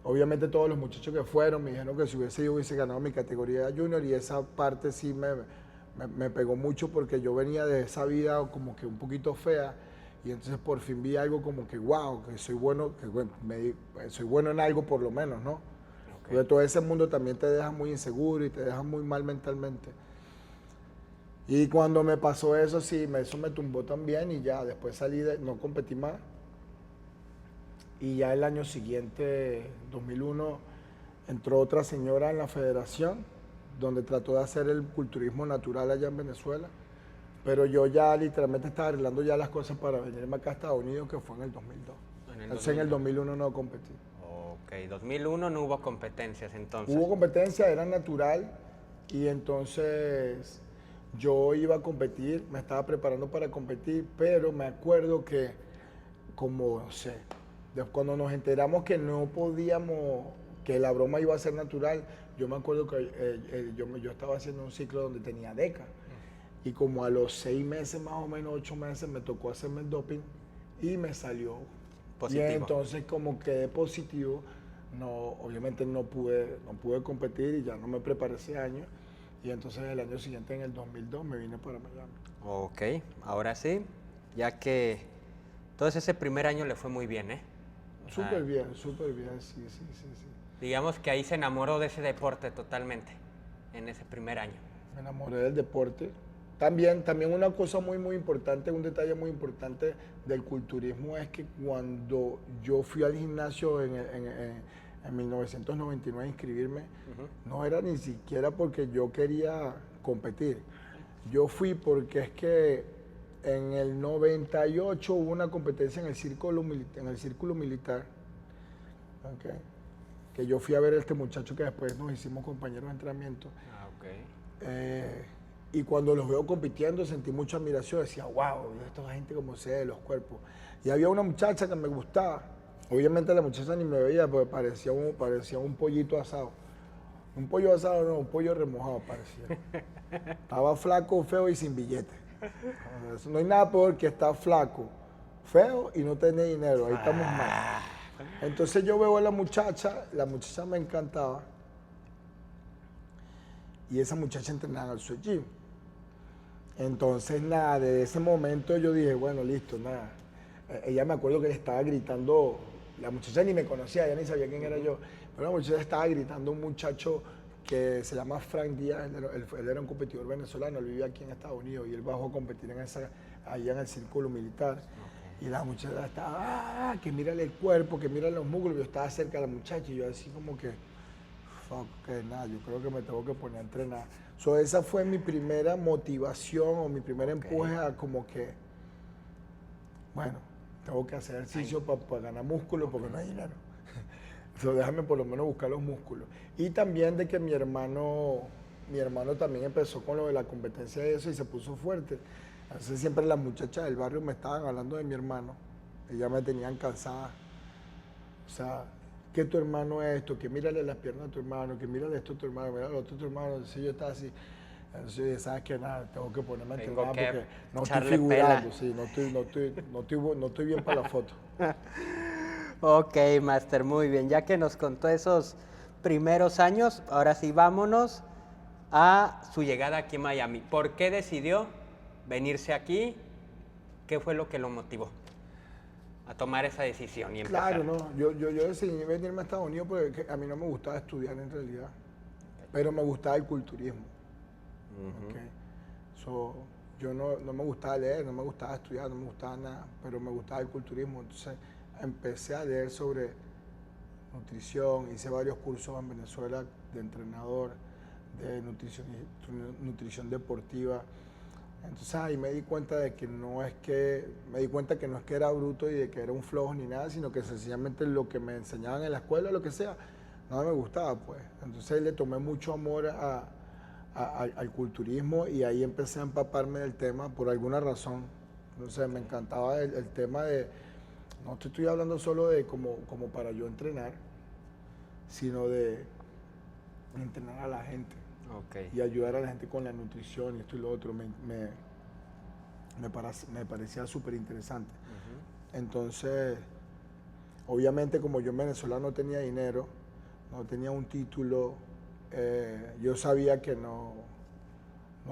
Obviamente todos los muchachos que fueron me dijeron que si hubiese ganado mi categoría junior, y esa parte sí me pegó mucho porque yo venía de esa vida como que un poquito fea. Y entonces por fin vi algo como que wow, que soy bueno, soy bueno en algo por lo menos, ¿no? Okay. Porque todo ese mundo también te deja muy inseguro y te deja muy mal mentalmente. Y cuando me pasó eso, sí, eso me tumbó también, y ya después no competí más. Y ya el año siguiente, 2001, entró otra señora en la federación, donde trató de hacer el culturismo natural allá en Venezuela. Pero yo ya literalmente estaba arreglando ya las cosas para venirme acá a Estados Unidos, que fue en el 2002. Entonces en el 2001 no competí. Ok, 2001 no hubo competencias entonces. Hubo competencia, era natural, y entonces yo iba a competir, me estaba preparando para competir, pero me acuerdo que, como, no sé, cuando nos enteramos que no podíamos, que la broma iba a ser natural, yo me acuerdo que yo estaba haciendo un ciclo donde tenía DECA. Y como a los 6 meses, más o menos 8 meses, me tocó hacerme el doping y me salió positivo. Y entonces como quedé positivo, obviamente no pude competir y ya no me preparé ese año. Y entonces el año siguiente, en el 2002, me vine para Miami. Ok, ahora sí, ya que Entonces ese primer año le fue muy bien, ¿eh? O sea, Súper bien, sí. digamos que ahí se enamoró de ese deporte totalmente, en ese primer año. Me enamoré del deporte. También una cosa muy importante, un detalle muy importante del culturismo es que cuando yo fui al gimnasio en 1999 a inscribirme, no era ni siquiera porque yo quería competir. Yo fui porque es que en el 98 hubo una competencia en el círculo militar, ¿ok? Que yo fui a ver a este muchacho que después nos hicimos compañeros de entrenamiento. Ah, ok. Y cuando los veo compitiendo sentí mucha admiración, decía, wow, esta gente como se ve, los cuerpos. Y había una muchacha que me gustaba. Obviamente la muchacha ni me veía porque parecía un pollito asado. Un pollo asado, no, un pollo remojado parecía. Estaba flaco, feo y sin billete. No hay nada peor que estar flaco, feo y no tener dinero. Ahí estamos mal. Entonces yo veo a la muchacha me encantaba. Y esa muchacha entrenaba en el Sweat Gym. Entonces, nada, desde ese momento yo dije, bueno, listo, nada. Ella me acuerdo que le estaba gritando, la muchacha ni me conocía, ella ni sabía quién era yo, pero la muchacha estaba gritando a un muchacho que se llama Frank Díaz, él era un competidor venezolano, él vivía aquí en Estados Unidos y él bajó a competir allá en el círculo militar. Okay. Y la muchacha estaba, que mírale el cuerpo, que mírale los músculos, yo estaba cerca de la muchacha y yo así como que, que nada, yo creo que me tengo que poner a entrenar. Esa fue mi primera motivación o mi primer empuje a como que, bueno, tengo que hacer ejercicio para ganar músculo porque no hay dinero. Déjame por lo menos buscar los músculos. Y también de que mi hermano también empezó con lo de la competencia de eso y se puso fuerte. Entonces siempre las muchachas del barrio me estaban hablando de mi hermano. Ellas me tenían cansada. O sea, que tu hermano es esto, que mírale las piernas a tu hermano, que mírale esto a tu hermano, mírale lo otro a tu hermano. Entonces yo estaba así. Entonces yo dije, ¿sabes qué? Nada, tengo que ponerme a entrenar porque no estoy figurando, sí, no estoy bien para la foto. Ok, Master, muy bien. Ya que nos contó esos primeros años, ahora sí vámonos a su llegada aquí en Miami. ¿Por qué decidió venirse aquí? ¿Qué fue lo que lo motivó a tomar esa decisión y empezar? Claro, no, yo decidí venirme a Estados Unidos porque a mí no me gustaba estudiar en realidad, pero me gustaba el culturismo. Okay. Yo no me gustaba leer, no me gustaba estudiar, no me gustaba nada, pero me gustaba el culturismo. Entonces empecé a leer sobre nutrición, hice varios cursos en Venezuela de entrenador, de nutrición deportiva. Entonces ahí me di cuenta de que no es que era bruto y de que era un flojo ni nada, sino que sencillamente lo que me enseñaban en la escuela, lo que sea, no me gustaba, pues. Entonces le tomé mucho amor al culturismo y ahí empecé a empaparme del tema por alguna razón. Entonces me encantaba el tema de, no te estoy hablando solo de como para yo entrenar, sino de entrenar a la gente. Okay. Y ayudar a la gente con la nutrición y esto y lo otro me parecía súper interesante. Entonces, obviamente como yo en Venezuela no tenía dinero, no tenía un título, yo sabía que no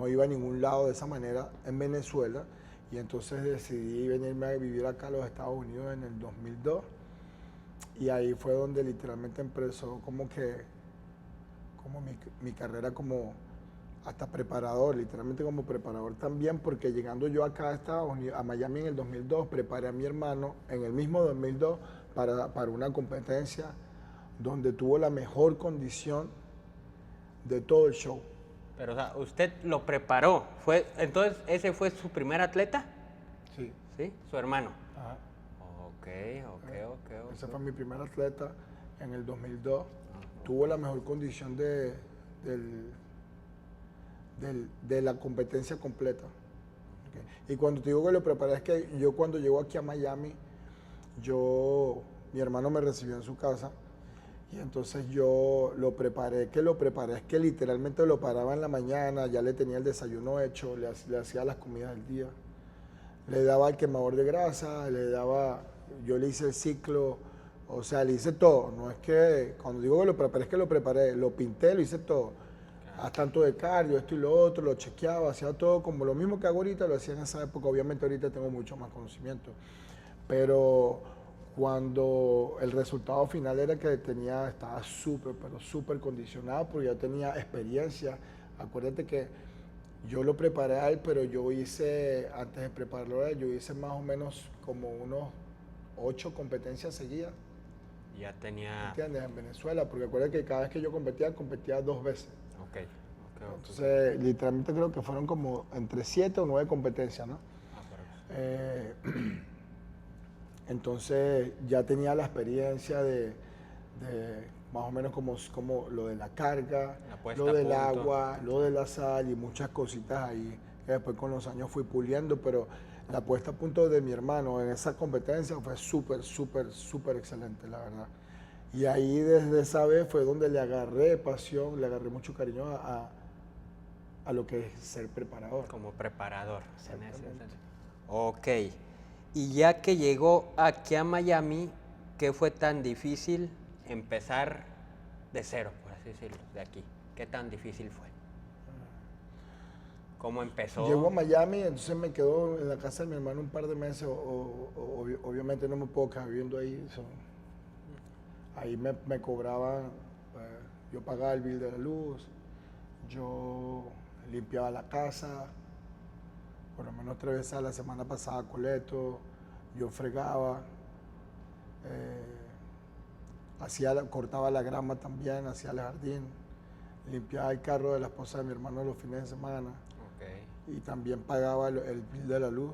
iba a ningún lado de esa manera en Venezuela y entonces decidí venirme a vivir acá a los Estados Unidos en el 2002 y ahí fue donde literalmente empezó como mi carrera como hasta preparador, literalmente como preparador también, porque llegando yo acá a Estados Unidos, a Miami en el 2002, preparé a mi hermano en el mismo 2002 para una competencia donde tuvo la mejor condición de todo el show. Pero, o sea, usted lo preparó. Entonces, ¿ese fue su primer atleta? Sí. ¿Sí? Su hermano. Ajá. Ok. Ese fue mi primer atleta en el 2002. Tuvo la mejor condición de la competencia completa. Okay. Y cuando te digo que lo preparé, es que yo cuando llego aquí a Miami, mi hermano me recibió en su casa y entonces yo lo preparé es que literalmente lo paraba en la mañana, ya le tenía el desayuno hecho, le hacía las comidas del día, le daba el quemador de grasa, yo le hice el ciclo, o sea, le hice todo. No es que, cuando digo que lo preparé, es que lo preparé, lo pinté, lo hice todo. Hasta tanto de cardio, esto y lo otro, lo chequeaba, hacía todo como lo mismo que hago ahorita, lo hacía en esa época. Obviamente ahorita tengo mucho más conocimiento. Pero cuando el resultado final era que estaba súper, pero súper condicionado porque ya tenía experiencia. Acuérdate que yo lo preparé a él, pero yo hice, antes de prepararlo a él, yo hice más o menos como unos 8 competencias seguidas. Ya tenía... ¿Entiendes? En Venezuela, porque acuérdate que cada vez que yo competía 2 veces. Ok. Entonces, literalmente creo que fueron como entre 7 o 9 competencias, ¿no? Eh, entonces ya tenía la experiencia de más o menos como lo de la carga, lo del agua, lo de la sal y muchas cositas ahí que después con los años fui puliendo, pero la puesta a punto de mi hermano en esa competencia fue súper, súper, súper excelente, la verdad. Y ahí desde esa vez fue donde le agarré pasión, le agarré mucho cariño a lo que es ser preparador. Como preparador. Ok. Y ya que llegó aquí a Miami, ¿qué fue tan difícil empezar de cero, por así decirlo, de aquí? ¿Qué tan difícil fue? ¿Cómo empezó? Llego a Miami, entonces me quedo en la casa de mi hermano un par de meses. Obviamente no me puedo quedar viviendo ahí. Ahí me cobraban, yo pagaba el bill de la luz, yo limpiaba la casa, por lo menos 3 veces a la semana pasaba coleto, yo fregaba, cortaba la grama también, hacía el jardín, limpiaba el carro de la esposa de mi hermano los fines de semana. Okay. Y también pagaba el bill de la luz.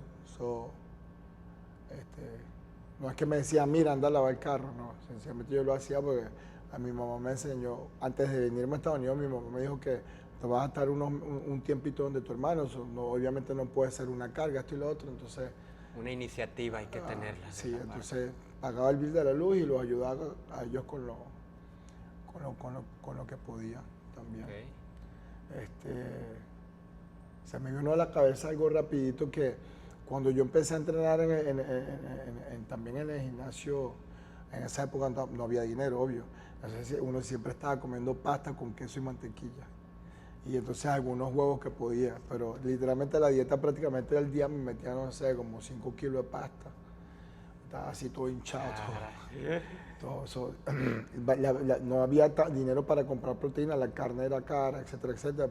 No es que me decía, mira, anda a lavar el carro, no, sencillamente yo lo hacía porque a mi mamá me enseñó, antes de venirme a Estados Unidos, mi mamá me dijo que te vas a estar un tiempito donde tu hermano, obviamente no puede ser una carga, esto y lo otro, entonces... Una iniciativa hay que tenerla. Sí, entonces pagaba el bill de la luz y los ayudaba a ellos con lo que podía también. Okay. Se me vino a la cabeza algo rapidito que cuando yo empecé a entrenar también en el gimnasio, en esa época no había dinero, obvio. Entonces uno siempre estaba comiendo pasta con queso y mantequilla. Y entonces algunos huevos que podía, pero literalmente la dieta prácticamente del día me metía, no sé, como 5 kilos de pasta. Estaba así todo hinchado. Todo eso. No había dinero para comprar proteína, la carne era cara, etcétera, etcétera,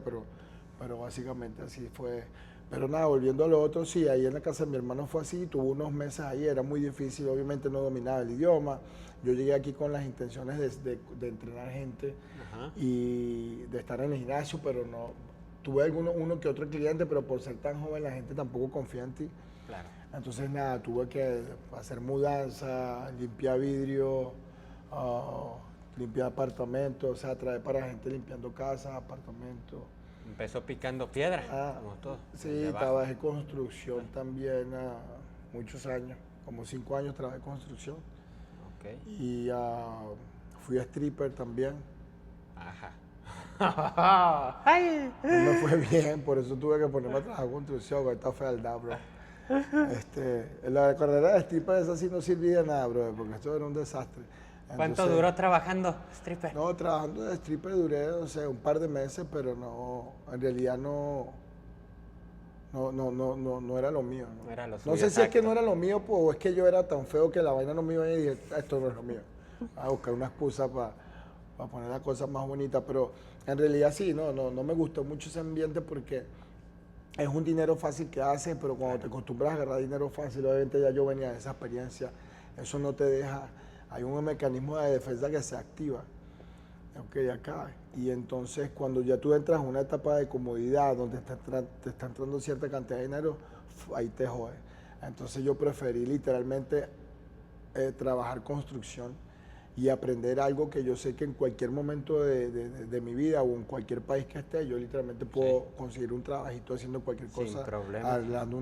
pero básicamente así fue. Pero nada, volviendo a lo otro, sí, ahí en la casa de mi hermano fue así, tuvo unos meses ahí, era muy difícil, obviamente no dominaba el idioma. Yo llegué aquí con las intenciones de entrenar gente. Ajá. Y de estar en el gimnasio, pero no, tuve uno que otro cliente, pero por ser tan joven la gente tampoco confía en ti. Claro. Entonces nada, tuve que hacer mudanza, limpiar vidrio, limpiar apartamentos, o sea, traer para gente limpiando casas, apartamentos. Empezó picando piedra, como todo. Sí, trabajé construcción también muchos años, como 5 años trabajé construcción. Okay. Y fui stripper también. Ajá. No me fue bien, por eso tuve que ponerme a trabajar construcción con esta fealdad, bro. La carrera de stripper esa sí no servía de nada, bro, porque esto era un desastre. ¿Cuánto duró trabajando stripper? No, trabajando de stripper duré, no sé, un par de meses, pero no, en realidad no era lo mío. No era lo suyo, no sé si es que no era lo mío, pues, o es que yo era tan feo que la vaina no me iba y dije, esto no es lo mío. A buscar una excusa para poner las cosas más bonitas, pero en realidad sí, no me gustó mucho ese ambiente porque es un dinero fácil que haces, pero cuando te acostumbras a agarrar dinero fácil, obviamente ya yo venía de esa experiencia, eso no te deja, hay un mecanismo de defensa que se activa, acá, y entonces cuando ya tú entras en una etapa de comodidad donde te está entrando cierta cantidad de dinero, ahí te jode. Entonces yo preferí literalmente trabajar construcción y aprender algo que yo sé que en cualquier momento de mi vida o en cualquier país que esté, yo literalmente puedo conseguir un trabajito haciendo cualquier cosa, arreglando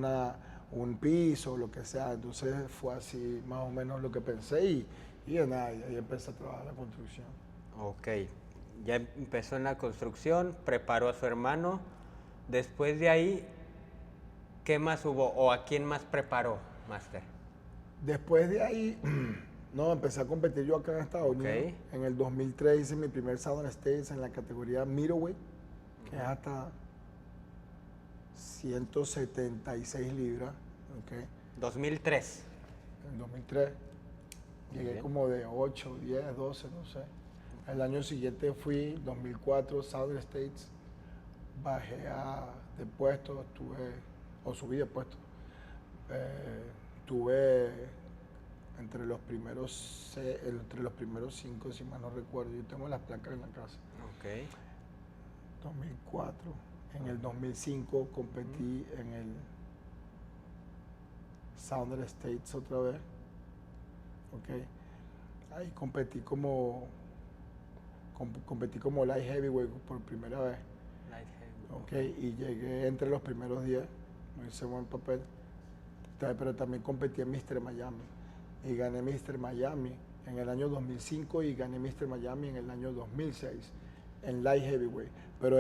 un piso o lo que sea. Entonces fue así más o menos lo que pensé y nada, ahí empecé a trabajar la construcción. Ok, ya empezó en la construcción, preparó a su hermano. Después de ahí, ¿qué más hubo o a quién más preparó, Master? Después de ahí... No, empecé a competir yo acá en Estados Unidos. En el 2003 hice mi primer Southern States en la categoría middleweight, que es hasta 176 libras. 2003. en el 2003. Llegué bien. como de 8, 10, 12, no sé. El año siguiente fui, 2004, Southern States. Bajé de puesto, subí de puesto. Tuve entre los primeros 5, si mal no recuerdo. Yo tengo las placas en la casa. Ok. 2004. En el 2005 competí en el Southern States otra vez. Okay. Ahí competí como light heavyweight por primera vez. Light heavy. Okay. Y llegué entre los primeros 10. No hice buen papel. Pero también competí en Mr. Miami. Y gané Mr. Miami en el año 2005 y gané Mr. Miami en el año 2006 en light heavyweight. Pero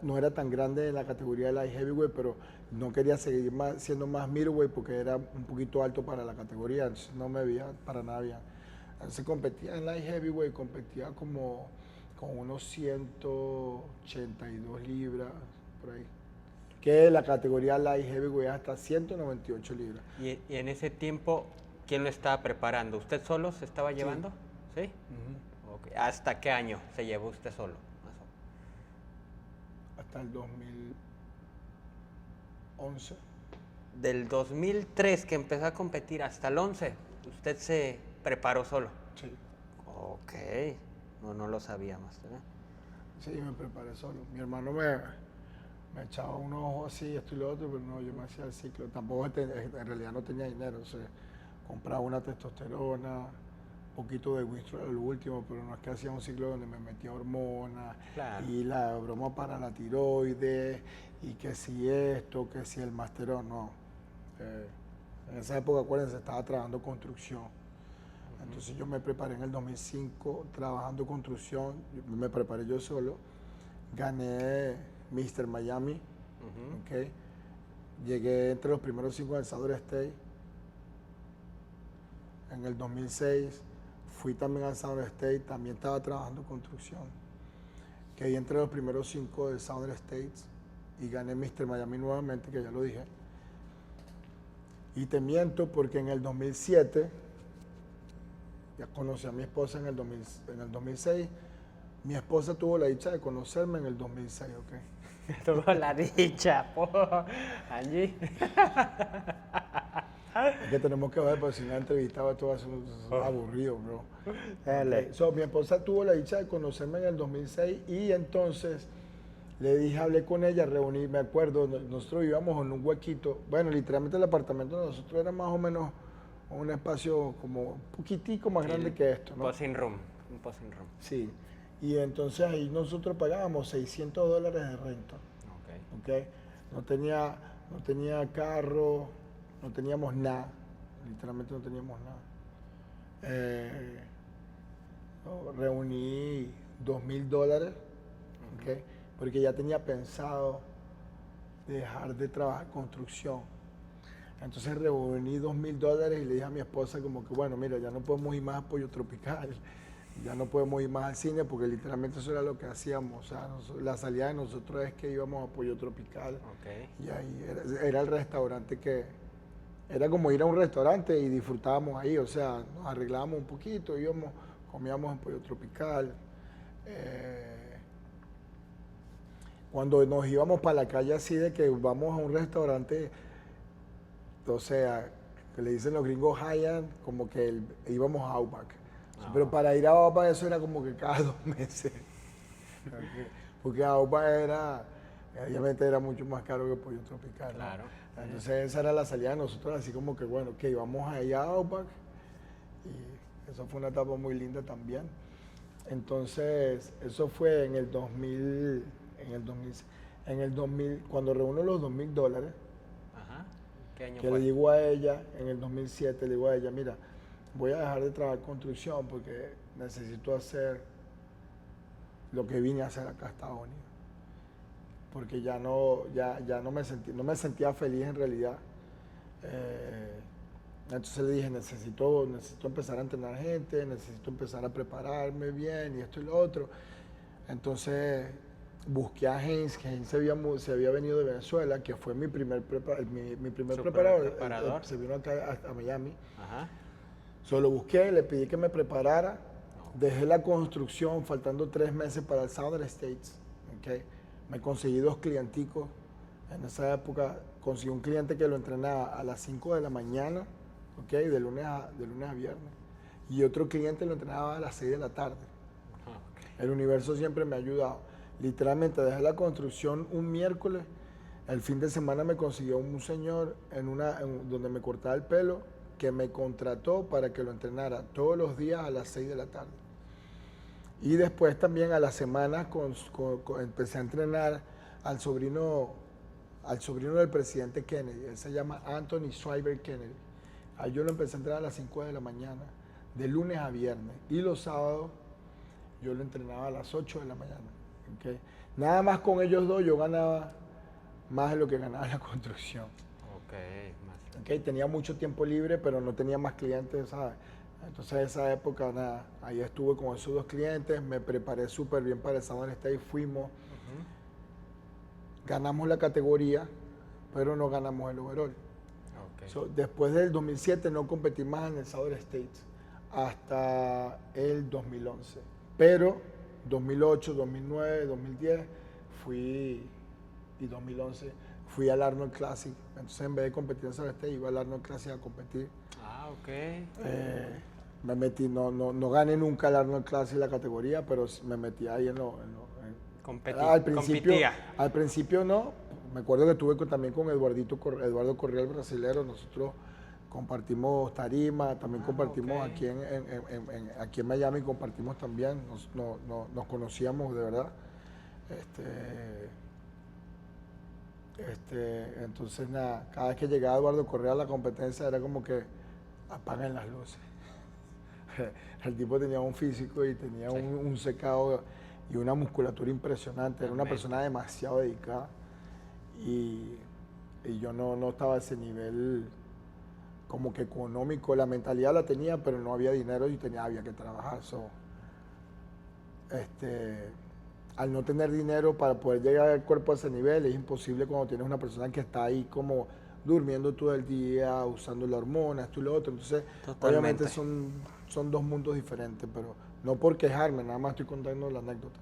no era tan grande en la categoría de light heavyweight, pero no quería seguir siendo más middleweight porque era un poquito alto para la categoría, entonces no me veía para nada bien. Entonces competía en light heavyweight, competía como con unos 182 libras, por ahí. Que la categoría light heavyweight hasta 198 libras. Y en ese tiempo, ¿quién lo estaba preparando? ¿Usted solo se estaba llevando? ¿Sí? Ok. ¿Hasta qué año se llevó usted solo? Hasta el 2011. Del 2003 que empezó a competir hasta el 11, usted se preparó solo. Sí. Ok. No lo sabíamos. Sí, me preparé solo. Mi hermano me echaba unos ojos así, esto y lo otro, pero no, yo me hacía el ciclo. Tampoco en realidad no tenía dinero, o sea, compraba una testosterona, un poquito de Winstrol al último, pero no es que hacía un ciclo donde me metía hormonas, Claro. y la broma para la tiroides, y que si esto, que si el masterón, no. En esa época, acuérdense, estaba trabajando construcción. Entonces yo me preparé en el 2005 trabajando construcción, me preparé yo solo, gané Mr. Miami, okay. Llegué entre los primeros 5 del Southern State. En el 2006 fui también al Southern State, también estaba trabajando construcción. Quedé entre los primeros 5 del Southern States y gané Mr. Miami nuevamente, que ya lo dije. Y te miento porque en el 2007, ya conocí a mi esposa en el 2006, mi esposa tuvo la dicha de conocerme en el 2006, ¿ok? Tuvo la dicha, allí. Es que tenemos que ver, porque si una entrevista va todo a ser aburrido, bro. Okay. So, mi esposa tuvo la dicha de conocerme en el 2006 y entonces le dije, hablé con ella, reuní, me acuerdo, nosotros vivíamos en un huequito, bueno, literalmente el apartamento de nosotros era más o menos un espacio como un poquitico más grande que esto, ¿no? Un posing room. Sí, y entonces ahí nosotros pagábamos $600 de renta. Okay. No tenía carro, no teníamos nada, literalmente no teníamos nada. Reuní $2,000, okay, porque ya tenía pensado dejar de trabajar construcción. Entonces reuní $2,000 y le dije a mi esposa como que, bueno, mira, ya no podemos ir más a Pollo Tropical, ya no podemos ir más al cine porque literalmente eso era lo que hacíamos. O sea, la salida de nosotros es que íbamos a Pollo Tropical. Okay. Y ahí era el restaurante que... Era como ir a un restaurante y disfrutábamos ahí, o sea, nos arreglábamos un poquito, comíamos en Pollo Tropical. Cuando nos íbamos para la calle así de que vamos a un restaurante, o sea, que le dicen los gringos high-end, como que íbamos a Outback. Pero para ir a Outback eso era como que cada 2 meses. Porque Outback obviamente era mucho más caro que Pollo Tropical. Claro. ¿No? Entonces esa era la salida de nosotros, así como que bueno, que íbamos allá a Outback. Y eso fue una etapa muy linda también. Entonces, eso fue en el 2000, cuando reúno los $2,000. Ajá. ¿Qué año que fue? le digo a ella, en el 2007, le digo a ella, mira, voy a dejar de trabajar construcción porque necesito hacer lo que vine a hacer acá a Estados Unidos. Porque ya no me sentía feliz en realidad. Entonces le dije, necesito empezar a entrenar gente, necesito empezar a prepararme bien y esto y lo otro. Entonces busqué a Haynes, que Haynes se había venido de Venezuela, que fue mi primer, mi primer Su preparador. primer preparador. Se vino acá a Miami. Ajá. Solo busqué, le pedí que me preparara. Dejé la construcción, faltando 3 meses para el Southern States. ¿Okay? Me conseguí 2 clienticos. En esa época conseguí un cliente que lo entrenaba a las 5 de la mañana, ¿okay? de lunes a viernes. Y otro cliente lo entrenaba a las 6 de la tarde. Okay. El universo siempre me ha ayudado. Literalmente dejé la construcción un miércoles. El fin de semana me consiguió un señor donde me cortaba el pelo, que me contrató para que lo entrenara todos los días a las 6 de la tarde. Y después también a la semana empecé a entrenar al sobrino del presidente Kennedy. Él se llama Anthony Schreiber Kennedy. Ahí yo lo empecé a entrenar a las 5 de la mañana, de lunes a viernes. Y los sábados yo lo entrenaba a las 8 de la mañana. ¿Okay? Nada más con ellos dos yo ganaba más de lo que ganaba en la construcción. Okay, tenía mucho tiempo libre, pero no tenía más clientes, ¿sabes? Entonces, esa época, nada, ahí estuve con esos 2 clientes, me preparé súper bien para el Southern State, fuimos, ganamos la categoría, pero no ganamos el overall. Okay. Después del 2007 no competí más en el Southern State hasta el 2011, pero 2008, 2009, 2010 fui, y 2011 fui al Arnold Classic. Entonces, en vez de competir en Southern State, iba al Arnold Classic a competir. Ah, ok. Me metí, no gané nunca el Arnold Classic la categoría, pero me metí ahí al principio no. Me acuerdo que estuve también con Eduardo Correa, el brasilero. Nosotros compartimos tarima, también compartimos okay. Aquí en Miami, compartimos también, nos conocíamos de verdad. Entonces, nada, cada vez que llegaba Eduardo Correa a la competencia era como que apagan las luces. El tipo tenía un físico y tenía sí. un secado y una musculatura impresionante. Era una persona demasiado dedicada y yo no estaba a ese nivel como que económico. La mentalidad la tenía, pero no había dinero y había que trabajar. Al no tener dinero para poder llegar al cuerpo a ese nivel, es imposible cuando tienes una persona que está ahí como durmiendo todo el día, usando la hormona, esto y lo otro. Entonces, totalmente. Obviamente son 2 mundos diferentes, pero no por quejarme, nada más estoy contando la anécdota.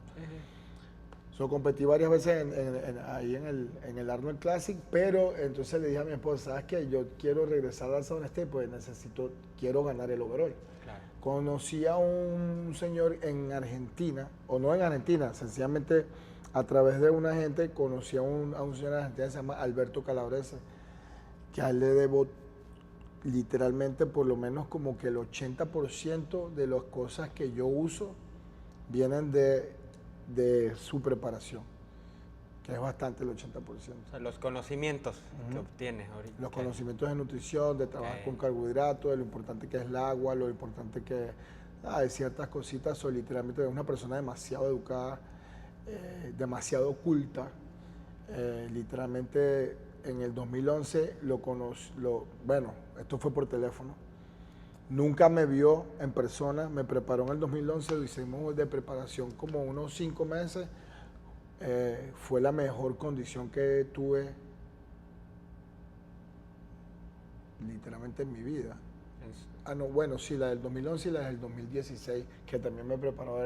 Competí varias veces ahí en el Arnold Classic, pero entonces le dije a mi esposa, ¿sabes qué? Yo quiero regresar al Southern State, pues quiero ganar el overall. Claro. Conocí a un señor en Argentina, o no en Argentina, sencillamente a través de una gente conocí a un señor en Argentina que se llama Alberto Calabrese, que a él le debo literalmente por lo menos como que el 80% de las cosas que yo uso vienen de su preparación, que es bastante el 80%. O sea, los conocimientos que obtienes ahorita. Los conocimientos de nutrición, de trabajar con carbohidratos, de lo importante que es el agua, lo importante que de ciertas cositas. Soy literalmente una persona demasiado educada, demasiado culta. Literalmente en el 2011 bueno, esto fue por teléfono. Nunca me vio en persona, me preparó en el 2011, lo hicimos de preparación como unos 5 meses. Fue la mejor condición que tuve literalmente en mi vida. Bueno, sí, la del 2011 y la del 2016, que también me preparó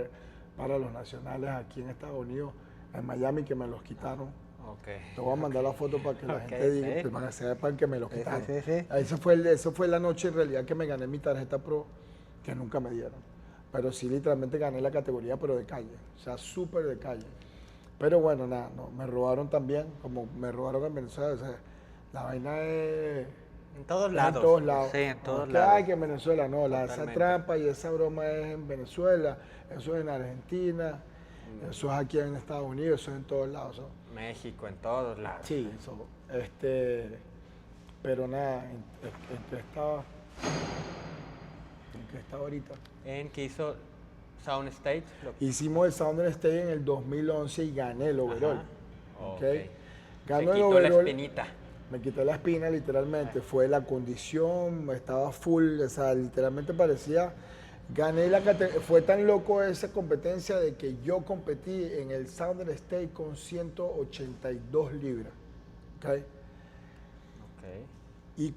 para los nacionales aquí en Estados Unidos, en Miami, que me los quitaron. Okay. Te voy a mandar la foto para que la gente diga, sí. para que sepan que me lo quitaron. Sí. Eso fue la noche en realidad que me gané mi tarjeta pro, que nunca me dieron. Pero sí, literalmente gané la categoría, pero de calle. O sea, súper de calle. Pero bueno, nada, no, me robaron también, como me robaron en Venezuela. O sea, la vaina es... En todos lados. En todos lados. Sí, en todos no, lados. Hay que en Venezuela, no. Esa trampa y esa broma es en Venezuela, eso es en Argentina, eso es aquí en Estados Unidos, eso es en todos lados. México, en todos lados. Sí, pero nada, ¿en qué estaba ahorita? En que hizo Southern State. Hicimos el Southern State en el 2011 y gané el overall. Okay. Ganó el overall. La espinita. Me quité la espina literalmente, fue la condición, estaba full, o sea, literalmente parecía Gané la categoría, fue tan loco esa competencia de que yo competí en el Southern State con 182 libras. ¿Ok? Ok. Y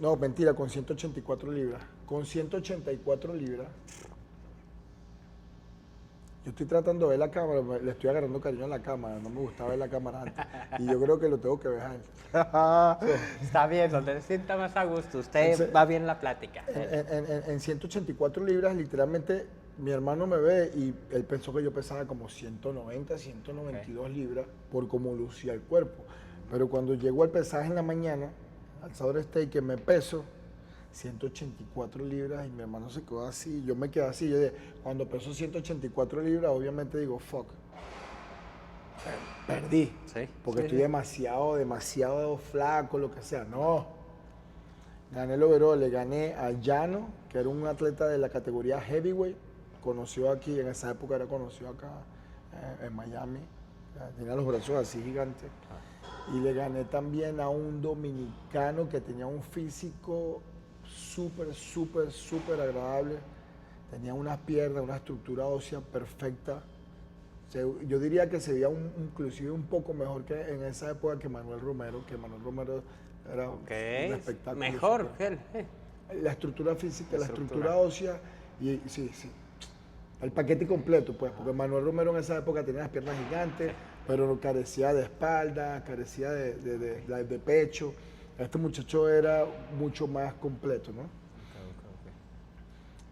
no, mentira, con 184 libras. Con 184 libras. Yo estoy tratando de ver la cámara, le estoy agarrando cariño a la cámara, no me gustaba ver la cámara antes. Y yo creo que lo tengo que dejar. Está bien, donde se sienta más a gusto. Usted Entonces, va bien la plática. en 184 libras, literalmente, mi hermano me ve y él pensó que yo pesaba como 190, 192 libras por cómo lucía el cuerpo. Pero cuando llego al pesaje en la mañana, al Southern State, que me peso, 184 libras y mi hermano se quedó así, yo me quedé así. Yo dije, cuando peso 184 libras, obviamente digo, fuck, perdí, Sí, porque sí, estoy sí. demasiado flaco, lo que sea. No, gané el overall, le gané a Llano, que era un atleta de la categoría heavyweight, conocido aquí, en esa época era conocido acá en Miami, tenía los brazos así gigantes. Y le gané también a un dominicano que tenía un físico súper agradable. Tenía unas piernas, una estructura ósea perfecta. Yo diría que se veía inclusive un poco mejor que en esa época que Manuel Romero, era Ok. un espectáculo. Mejor que él. La estructura física, La la estructura. estructura ósea y sí. El paquete completo, pues, porque Manuel Romero en esa época tenía las piernas gigantes, pero carecía de espalda, carecía de pecho. Este muchacho era mucho más completo, ¿no?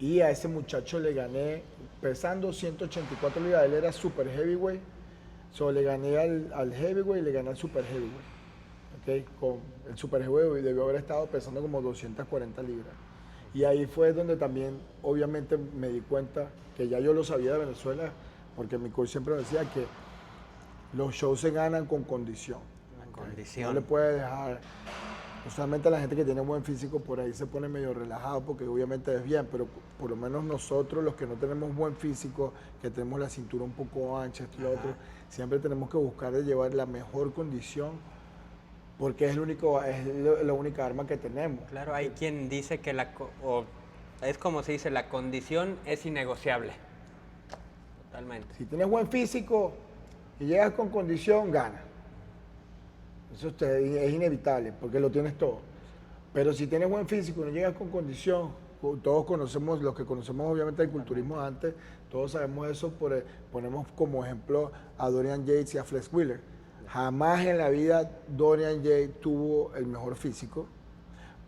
Y a ese muchacho le gané pesando 184 libras, él era super heavyweight, le gané al heavyweight y le gané al super heavyweight. ¿Okay? Con el super heavyweight debió haber estado pesando como 240 libras. Y ahí fue donde también, obviamente, me di cuenta que ya yo lo sabía de Venezuela, porque mi coach siempre me decía que los shows se ganan con condición. La ¿Okay? condición. No le puedes dejar. Usualmente la gente que tiene buen físico por ahí se pone medio relajado porque obviamente es bien, pero por lo menos nosotros, los que no tenemos buen físico, que tenemos la cintura un poco ancha, esto y lo otro, siempre tenemos que buscar de llevar la mejor condición porque es la única arma que tenemos. Claro, hay quien dice que es como se dice, la condición es innegociable. Totalmente. Si tienes buen físico y llegas con condición, gana. Eso es inevitable porque lo tienes todo. Pero si tienes buen físico y no llegas con condición, todos conocemos, los que conocemos obviamente el culturismo antes, todos sabemos eso, ponemos como ejemplo a Dorian Yates y a Flex Wheeler. Jamás en la vida Dorian Yates tuvo el mejor físico,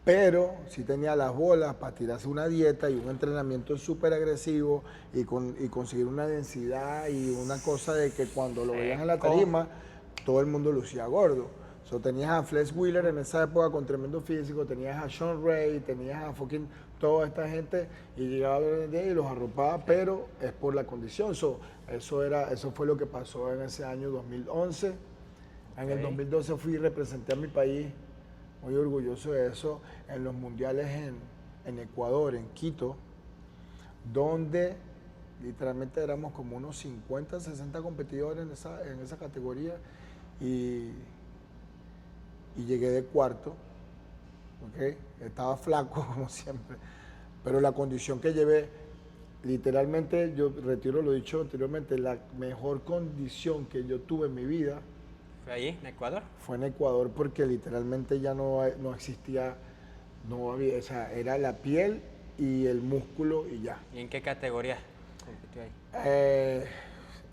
pero sí tenía las bolas para tirarse una dieta y un entrenamiento súper agresivo y conseguir una densidad y una cosa de que cuando lo veían en la tarima, todo el mundo lucía gordo. Tenías a Flex Wheeler en esa época con tremendo físico, tenías a Sean Ray, tenías a fucking toda esta gente y llegaba el día y los arropaba, pero es por la condición. Eso fue lo que pasó en ese año 2011. En el 2012 fui y representé a mi país, muy orgulloso de eso, en los mundiales en Ecuador, en Quito, donde literalmente éramos como unos 50, 60 competidores en esa categoría y llegué de cuarto, ¿okay? Estaba flaco como siempre, pero la condición que llevé, literalmente, yo retiro lo dicho anteriormente, la mejor condición que yo tuve en mi vida ¿Fue ahí, en Ecuador? fue en Ecuador porque literalmente ya no existía, no había, o sea, era la piel y el músculo y ya. ¿Y en qué categoría compitió ahí?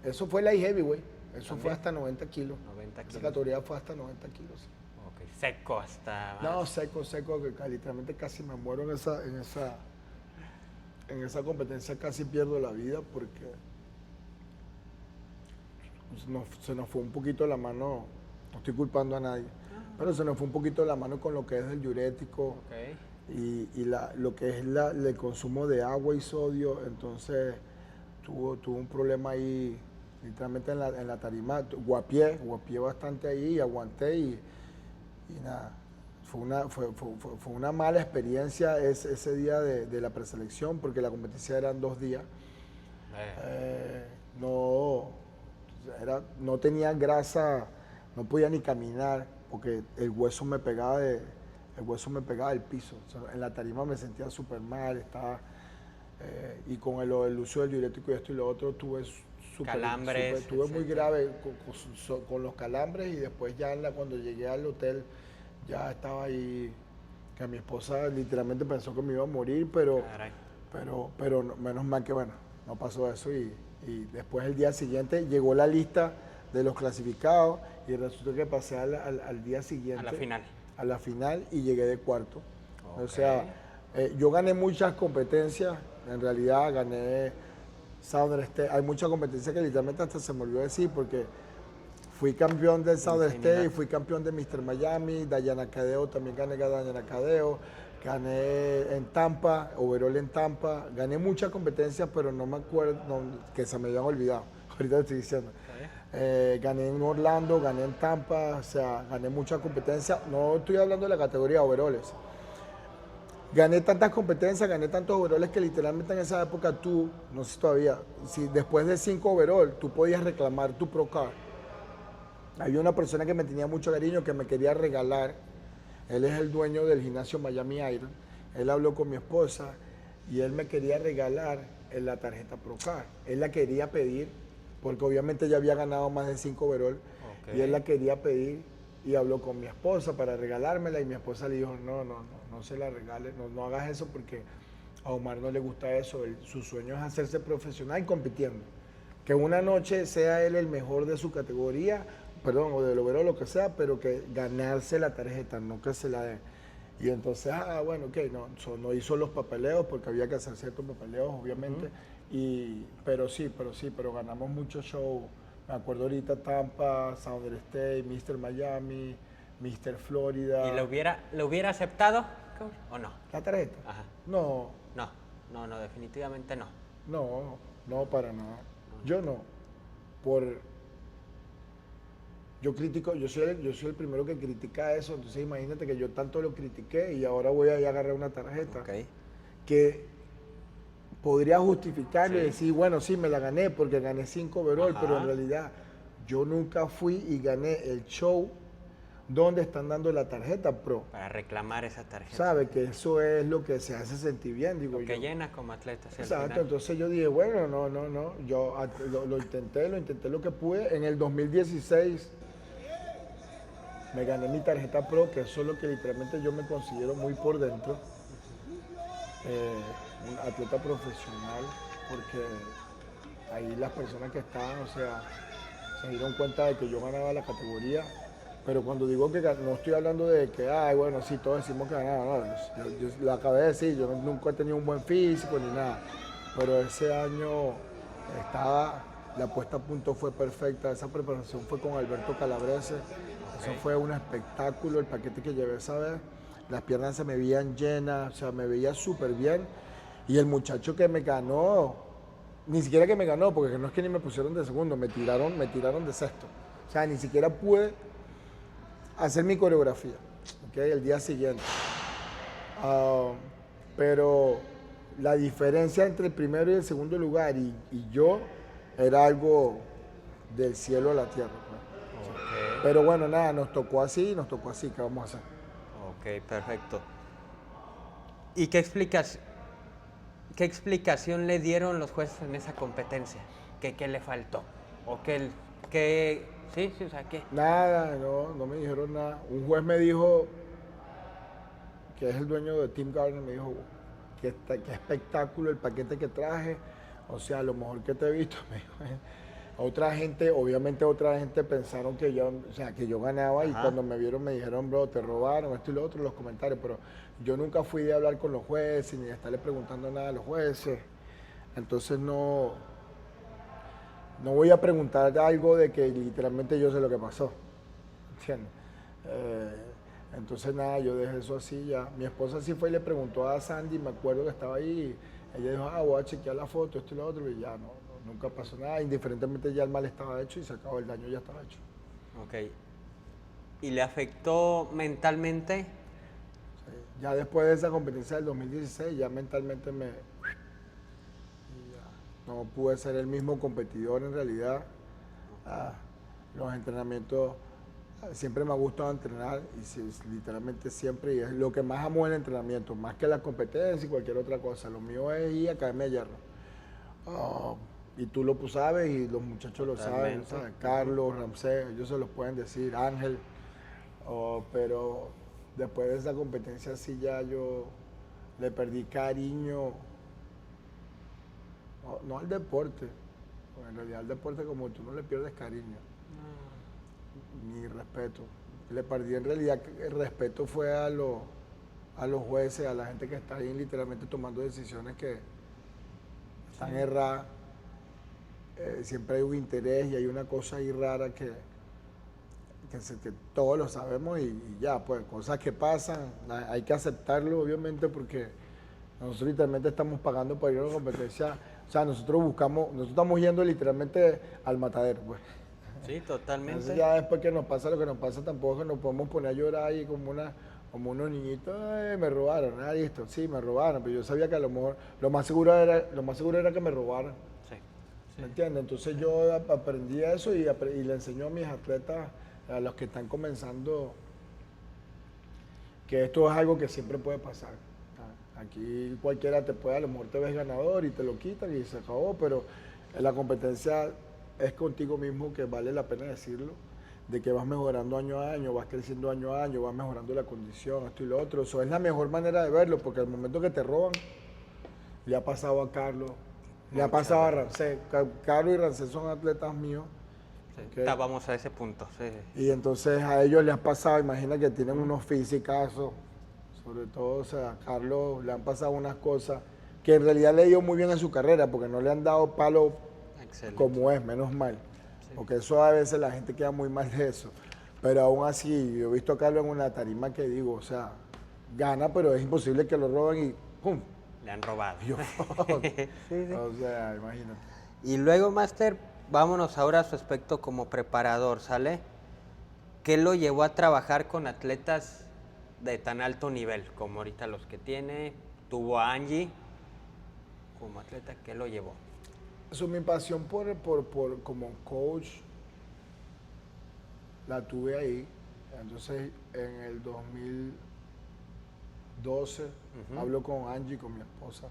Eso fue la heavyweight, eso ¿También? fue hasta 90 kilos. 90 Esa kilos. categoría fue hasta 90 kilos. Ok, seco hasta... No, seco, que literalmente casi me muero en esa competencia, casi pierdo la vida porque se nos fue un poquito la mano, no estoy culpando a nadie, pero se nos fue un poquito la mano con lo que es el diurético Ok. y lo que es el consumo de agua y sodio, entonces tuvo un problema ahí, literalmente en la tarima, guapié bastante ahí y aguanté y nada. Fue una mala experiencia ese día de la preselección porque la competencia eran 2 días. No tenía grasa, no podía ni caminar porque el hueso me pegaba del piso. O sea, en la tarima me sentía súper mal, Y con el uso del diurético y esto y lo otro tuve calambres, tuve muy etcétera. grave con los calambres y después ya cuando llegué al hotel ya estaba ahí, que mi esposa literalmente pensó que me iba a morir, Caray. pero menos mal que bueno, no pasó eso y después el día siguiente llegó la lista de los clasificados y resultó que pasé al día siguiente. A la final. A la final y llegué de cuarto. O Ok. sea, yo gané muchas competencias, en realidad gané Southern State, hay muchas competencias que literalmente hasta se me olvidó decir porque fui campeón del Southern Infinidad. State, fui campeón de Mr. Miami, Dayana Cadeo, también gané Dayana Cadeo, gané en Tampa, overall en Tampa, gané muchas competencias, pero no me acuerdo, que se me habían olvidado, ahorita te estoy diciendo. Gané en Orlando, gané en Tampa, o sea, gané muchas competencias, no estoy hablando de la categoría overalls. Gané tantas competencias, gané tantos overalls que literalmente en esa época tú, no sé todavía, si después de 5 overalls tú podías reclamar tu Pro Card. Había una persona que me tenía mucho cariño, que me quería regalar. Él es el dueño del gimnasio Miami Iron. Él habló con mi esposa y él me quería regalar la tarjeta Pro Card. Él la quería pedir, porque obviamente ya había ganado más de 5 overall. Ok. Y él la quería pedir y habló con mi esposa para regalármela y mi esposa le dijo, no se la regales, no hagas eso porque a Omar no le gusta eso. Su sueño es hacerse profesional compitiendo. Que una noche sea él el mejor de su categoría, perdón, o del overall, lo que sea, pero que ganarse la tarjeta, no que se la den. Y entonces, bueno, ok, no hizo los papeleos porque había que hacer ciertos papeleos, obviamente. Pero ganamos muchos shows. Me acuerdo ahorita Tampa, Southern State, Mr. Miami, Mr. Florida. ¿Y lo hubiera aceptado o no? ¿La tarjeta? Ajá. No, No, definitivamente no. no para nada. Yo no. Yo critico, yo soy el primero que critica eso, entonces imagínate que yo tanto lo critiqué y ahora voy a ir a agarrar una tarjeta Ok. que podría justificarlo y Sí. decir, bueno, sí, me la gané porque gané 5 overall, Ajá. pero en realidad yo nunca fui y gané el show donde están dando la tarjeta pro. Para reclamar esa tarjeta. ¿Sabe? Que eso es lo que se hace sentir bien, digo Lo que yo. llena como atleta. Sí, al Exacto, final. entonces yo dije, bueno, yo lo intenté lo que pude. En el 2016 me gané mi tarjeta pro, que eso es lo que literalmente yo me considero muy por dentro. Un atleta profesional, porque ahí las personas que estaban, o sea, se dieron cuenta de que yo ganaba la categoría. Pero cuando digo que no estoy hablando de que, bueno, sí, todos decimos que ganaba, no, yo lo acabé de decir, yo nunca he tenido un buen físico ni nada. Pero ese año la puesta a punto fue perfecta, esa preparación fue con Alberto Calabrese, eso fue un espectáculo, el paquete que llevé esa vez, las piernas se me veían llenas, o sea, me veía súper bien. Y el muchacho que me ganó, ni siquiera que me ganó, porque no es que ni me pusieron de segundo, me tiraron de sexto. O sea, ni siquiera pude hacer mi coreografía, ¿okay? El día siguiente. Pero la diferencia entre el primero y el segundo lugar y yo era algo del cielo a la tierra. Pues. Ok. Pero bueno, nada, nos tocó así, ¿qué vamos a hacer? Ok, perfecto. ¿Y qué explicación le dieron los jueces en esa competencia? ¿Qué le faltó? ¿O sí, o sea, qué? Nada, no me dijeron nada. Un juez me dijo, que es el dueño de Tim Gardner, me dijo, qué espectáculo el paquete que traje, o sea, lo mejor que te he visto. Me dijo. Obviamente otra gente pensaron que yo ganaba. Ajá. Y cuando me vieron me dijeron, bro, te robaron, esto y lo otro, los comentarios, pero yo nunca fui de hablar con los jueces ni de estarle preguntando nada a los jueces, entonces no voy a preguntar algo de que literalmente yo sé lo que pasó, ¿entiendes? Entonces nada, yo dejé eso así ya. Mi esposa sí fue y le preguntó a Sandy, me acuerdo que estaba ahí, ella dijo, voy a chequear la foto, esto y lo otro, y ya nunca pasó nada, indiferentemente ya el mal estaba hecho y se acabó, el daño ya estaba hecho. Ok. ¿Y le afectó mentalmente? Sí. Ya después de esa competencia del 2016, ya mentalmente no pude ser el mismo competidor en realidad. Los entrenamientos siempre me ha gustado entrenar y literalmente siempre, y es lo que más amo el entrenamiento, más que la competencia y cualquier otra cosa. Lo mío es ir a caerme a hierro. Ah, y tú lo sabes y los muchachos lo saben, Totalmente. ¿sabes? Carlos, Ramsés, ellos se los pueden decir, Ángel. Pero después de esa competencia sí ya yo le perdí cariño, no al deporte, porque en realidad al deporte como tú no le pierdes cariño, ni respeto. Le perdí en realidad, el respeto fue a los jueces, a la gente que está ahí literalmente tomando decisiones que están erradas. Siempre hay un interés y hay una cosa ahí rara que todos lo sabemos y ya, pues cosas que pasan, hay que aceptarlo obviamente porque nosotros literalmente estamos pagando por ir a una competencia, o sea, nosotros estamos yendo literalmente al matadero, pues. Sí, Entonces totalmente. ya después que nos pasa lo que nos pasa, tampoco nos podemos poner a llorar ahí como unos niñitos, "Ay, me robaron, listo, sí, me robaron", pero yo sabía que a lo mejor lo más seguro era que me robaran. Sí, ¿Me entiendes? Entonces yo aprendí eso y le enseño a mis atletas, a los que están comenzando, que esto es algo que siempre puede pasar. Aquí cualquiera te puede, a lo mejor te ves ganador y te lo quitan y se acabó, pero en la competencia es contigo mismo, que vale la pena decirlo, de que vas mejorando año a año, vas creciendo año a año, vas mejorando la condición, esto y lo otro. Eso es la mejor manera de verlo, porque al momento que te roban, le ha pasado a Carlos, le ha muchas pasado a veces. Rancé. Carlos y Rancé son atletas míos. Sí. ¿Ok? Vamos a ese punto. Sí. Y entonces a ellos les ha pasado, imagina que tienen unos fisicazos, sobre todo, o sea, a Carlos le han pasado unas cosas que en realidad le ha ido muy bien en su carrera, porque no le han dado palo Excelente. como es, menos mal. Sí. Porque eso a veces la gente queda muy mal de eso. Pero aún así, yo he visto a Carlos en una tarima que digo, o sea, gana, pero es imposible que lo roben y ¡pum! Le han robado. Y yo, fuck. Sí, sí. O sea, imagínate. Y luego, Máster, vámonos ahora a su aspecto como preparador, ¿sale? ¿Qué lo llevó a trabajar con atletas de tan alto nivel como ahorita los que tiene? Tuvo a Angie como atleta, ¿qué lo llevó? Eso, mi pasión como coach la tuve ahí. Entonces, en el 2012, hablo con Angie, con mi esposa,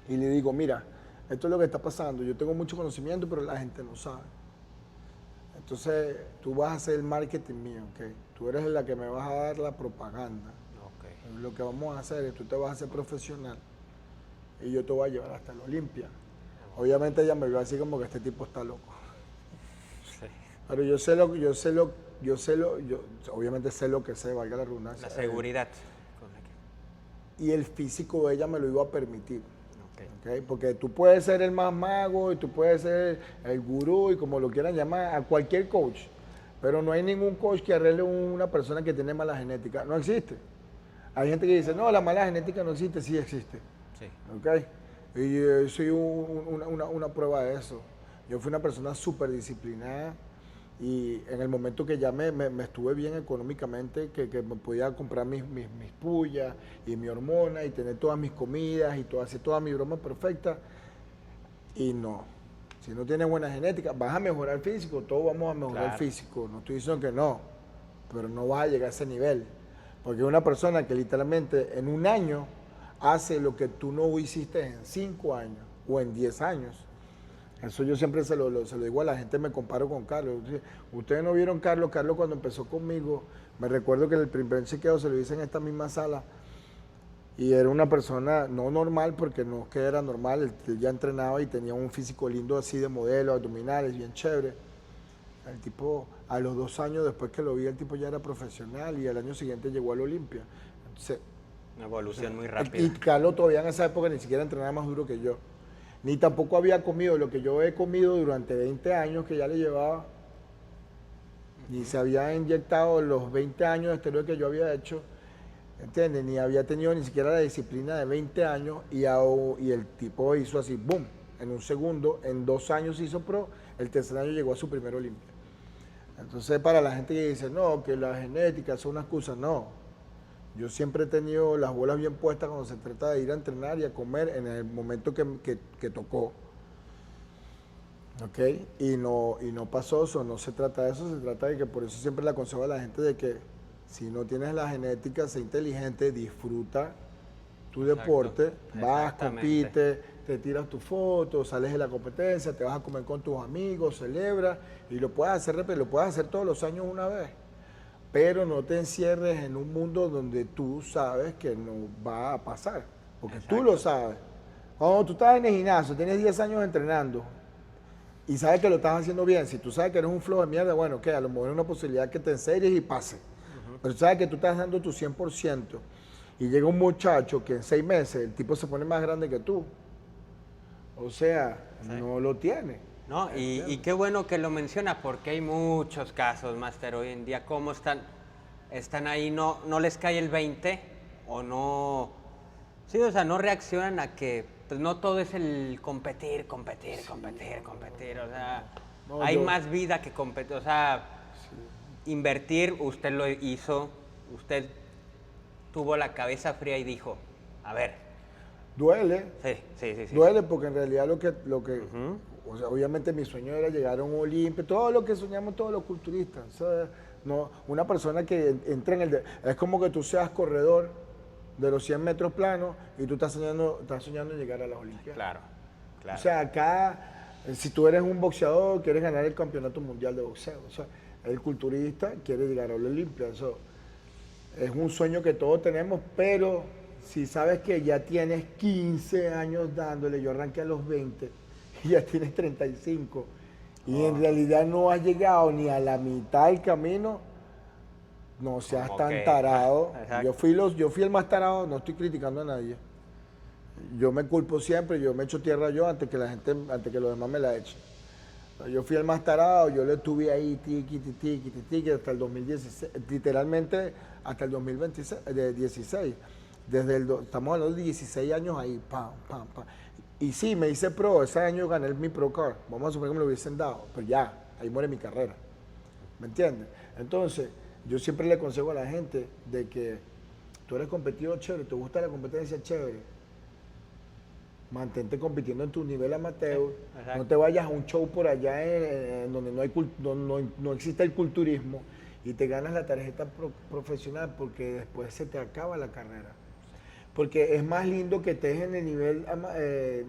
y le digo, mira, esto es lo que está pasando. Yo tengo mucho conocimiento, pero la gente no sabe. Entonces, tú vas a hacer el marketing mío, ¿ok? Tú eres la que me vas a dar la propaganda. Ok. Lo que vamos a hacer es, tú te vas a hacer profesional y yo te voy a llevar hasta la Olimpia. Obviamente ella me vio así como que este tipo está loco. Sí. Pero obviamente sé lo que sé, valga la redundancia. La seguridad. con la que- Y el físico de ella me lo iba a permitir. Ok. ¿Ok? Porque tú puedes ser el más mago y tú puedes ser el gurú y como lo quieran llamar, a cualquier coach. Pero no hay ningún coach que arregle una persona que tiene mala genética. No existe. Hay gente que dice, no, la mala genética no existe. Sí existe. Sí. ¿Ok? Y yo soy una prueba de eso. Yo fui una persona súper disciplinada y en el momento que ya me estuve bien económicamente, que me podía comprar mis pullas y mi hormona y tener todas mis comidas y hacer toda mi broma perfecta. Y no, si no tienes buena genética, vas a mejorar el físico, todos vamos a mejorar Claro. el físico. No estoy diciendo que no, pero no vas a llegar a ese nivel. Porque una persona que literalmente en un año hace lo que tú no hiciste en 5 años o en 10 años. Eso yo siempre se lo digo a la gente, me comparo con Carlos. Ustedes no vieron Carlos cuando empezó conmigo. Me recuerdo que el primer chequeo se lo hice en esta misma sala y era una persona no normal, porque no es que era normal, él ya entrenaba y tenía un físico lindo así de modelo, abdominales, bien chévere. El tipo, a los 2 años después que lo vi, el tipo ya era profesional y al año siguiente llegó a la Olimpia. Entonces, Una evolución muy y rápida. Carlos todavía en esa época ni siquiera entrenaba más duro que yo. Ni tampoco había comido lo que yo he comido durante 20 años que ya le llevaba. Ni se había inyectado los 20 años de esteroides que yo había hecho. ¿Entiendes? Ni había tenido ni siquiera la disciplina de 20 años y el tipo hizo así, boom, en un segundo, en 2 años hizo pro, el tercer año llegó a su primer Olimpia. Entonces, para la gente que dice, no, que la genética es una excusa, no. Yo siempre he tenido las bolas bien puestas cuando se trata de ir a entrenar y a comer en el momento que tocó. ¿ok? Y no pasó eso, no se trata de eso, se trata de que por eso siempre le aconsejo a la gente de que si no tienes la genética, sé inteligente, disfruta tu Exacto, deporte, vas, exactamente. compites, te tiras tu foto, sales de la competencia, te vas a comer con tus amigos, celebras y lo puedes hacer, lo puedes hacer todos los años una vez. Pero no te encierres en un mundo donde tú sabes que no va a pasar, porque tú lo Exacto. sabes. Cuando tú estás en el gimnasio, tienes 10 años entrenando y sabes que lo estás haciendo bien, si tú sabes que eres un flojo de mierda, bueno, que a lo mejor es una posibilidad que te enseries y pase. Pero tú sabes que tú estás dando tu 100% y llega un muchacho que en 6 meses el tipo se pone más grande que tú. O sea, Sí. no lo tiene. No, y ¿Entiendes? qué bueno que lo menciona, porque hay muchos casos, Máster, hoy en día, cómo están ahí, no les cae el 20 o no, sí, o sea, no reaccionan a que, pues no todo es el competir, o sea, No, hay yo, más vida que competir, o sea, invertir, usted lo hizo, usted tuvo la cabeza fría y dijo, a ver, duele, sí, sí, sí, sí, sí. duele porque en realidad Ujú. o sea, obviamente mi sueño era llegar a un Olimpia, todo lo que soñamos todos los culturistas. O sea, no, una persona que entra en es como que tú seas corredor de los 100 metros planos y tú estás soñando en llegar a las Olimpiadas. Claro, O claro. sea, acá, si tú eres un boxeador, quieres ganar el campeonato mundial de boxeo. O sea, el culturista quiere llegar a la Olimpia. Eso es un sueño que todos tenemos, pero si sabes que ya tienes 15 años dándole, yo arranqué a los 20 y ya tienes 35 y en Oh, realidad no has llegado ni a la mitad del camino, no seas como tan que, tarado. Yo exacto. fui, yo fui el más tarado, no estoy criticando a nadie. Yo me culpo siempre, yo me echo tierra yo antes que la gente, antes que los demás me la echen. Yo fui el más tarado, yo le estuve ahí tiqui, tiqui, tiqui, tiqui, hasta el 2016, literalmente hasta el 2026, de 16. Estamos hablando de 16 años ahí, pam, pam, pam. Y sí, me hice pro, ese año gané mi pro card, vamos a suponer que me lo hubiesen dado, pero ya, ahí muere mi carrera, ¿me entiendes? Entonces, yo siempre le aconsejo a la gente de que tú eres competidor chévere, te gusta la competencia chévere, mantente compitiendo en tu nivel Sí, amateur, no te exacto. vayas a un show por allá donde no existe el culturismo y te ganas la tarjeta profesional porque después se te acaba la carrera. Porque es más lindo que estés en el nivel amateur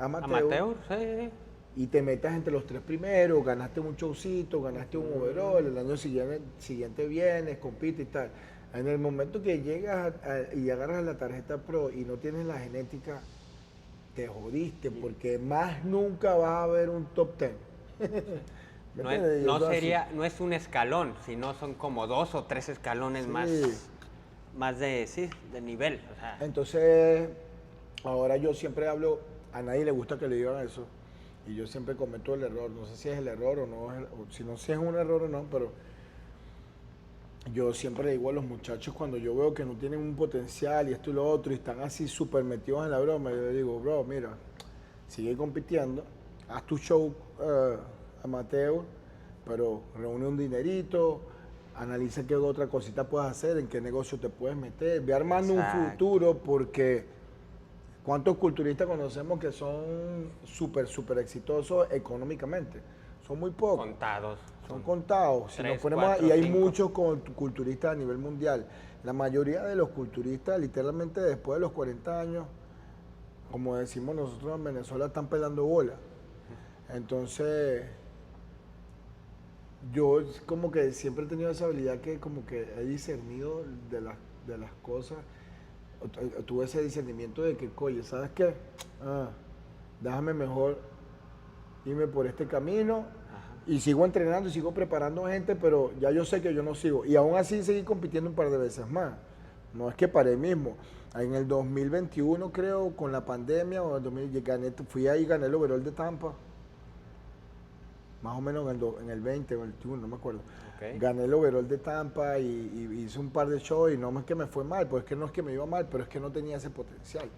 Amateur, sí, sí. y te metas entre los 3 primeros, ganaste un showcito, ganaste un overall, el año siguiente vienes, compites y tal. En el momento que llegas y agarras la tarjeta pro y no tienes la genética, te jodiste, Y porque más nunca vas a ver un top 10. ¿Me no es, entiendes? Y no eso es así. sería, no es un escalón, sino son como 2 o 3 escalones Sí. más de, sí, de nivel. O sea, Entonces, ahora yo siempre hablo, a nadie le gusta que le digan eso, y yo siempre cometo el error, no sé si es el error o no, o si no si es un error o no, pero yo siempre le digo a los muchachos cuando yo veo que no tienen un potencial y esto y lo otro, y están así súper metidos en la broma, yo le digo, bro, mira, sigue compitiendo, haz tu show amateur, pero reúne un dinerito, analiza qué otra cosita puedes hacer, en qué negocio te puedes meter, ve armando un exacto. futuro, porque ¿cuántos culturistas conocemos que son súper, súper exitosos económicamente? Son muy pocos. Contados. Son Son contados. Si nos tres, ponemos y cuatro, hay cinco. muchos culturistas a nivel mundial. La mayoría de los culturistas, literalmente después de los 40 años, como decimos nosotros en Venezuela, están pelando bola. Entonces, yo como que siempre he tenido esa habilidad que como que he discernido de las cosas. Tuve ese discernimiento de que, oye, ¿sabes qué? Ah, déjame mejor irme por este camino Ajá. y sigo entrenando y sigo preparando gente, pero ya yo sé que yo no sigo. Y aún así seguí compitiendo un par de veces más. No es que paré mismo. En el 2021 creo, con la pandemia, o en el 2000, fui ahí y gané el overall de Tampa. Más o menos en el 20 o el 21, no me acuerdo. Ok. Gané el overall de Tampa y hice un par de shows y no es que me fue mal, pues es que no es que me iba mal, pero es que no tenía ese potencial.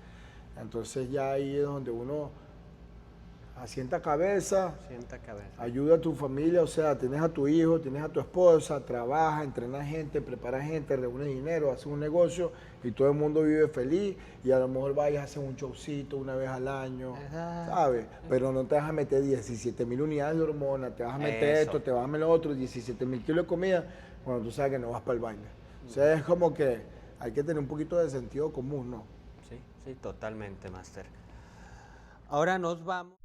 Entonces ya ahí es donde uno asienta cabeza, Sienta cabeza. ayuda a tu familia, o sea, tienes a tu hijo, tienes a tu esposa, trabaja, entrena gente, prepara gente, reúne dinero, hace un negocio y todo el mundo vive feliz y a lo mejor vayas a hacer un showcito una vez al año, Exacto. ¿sabes? Pero no te vas a meter 17,000 unidades de hormonas, te vas a meter Eso. esto, te vas a meter lo otro, 17,000 kilos de comida cuando tú sabes que no vas para el baile. O sea, es como que hay que tener un poquito de sentido común, ¿no? Sí, sí, totalmente, Master. Ahora nos vamos.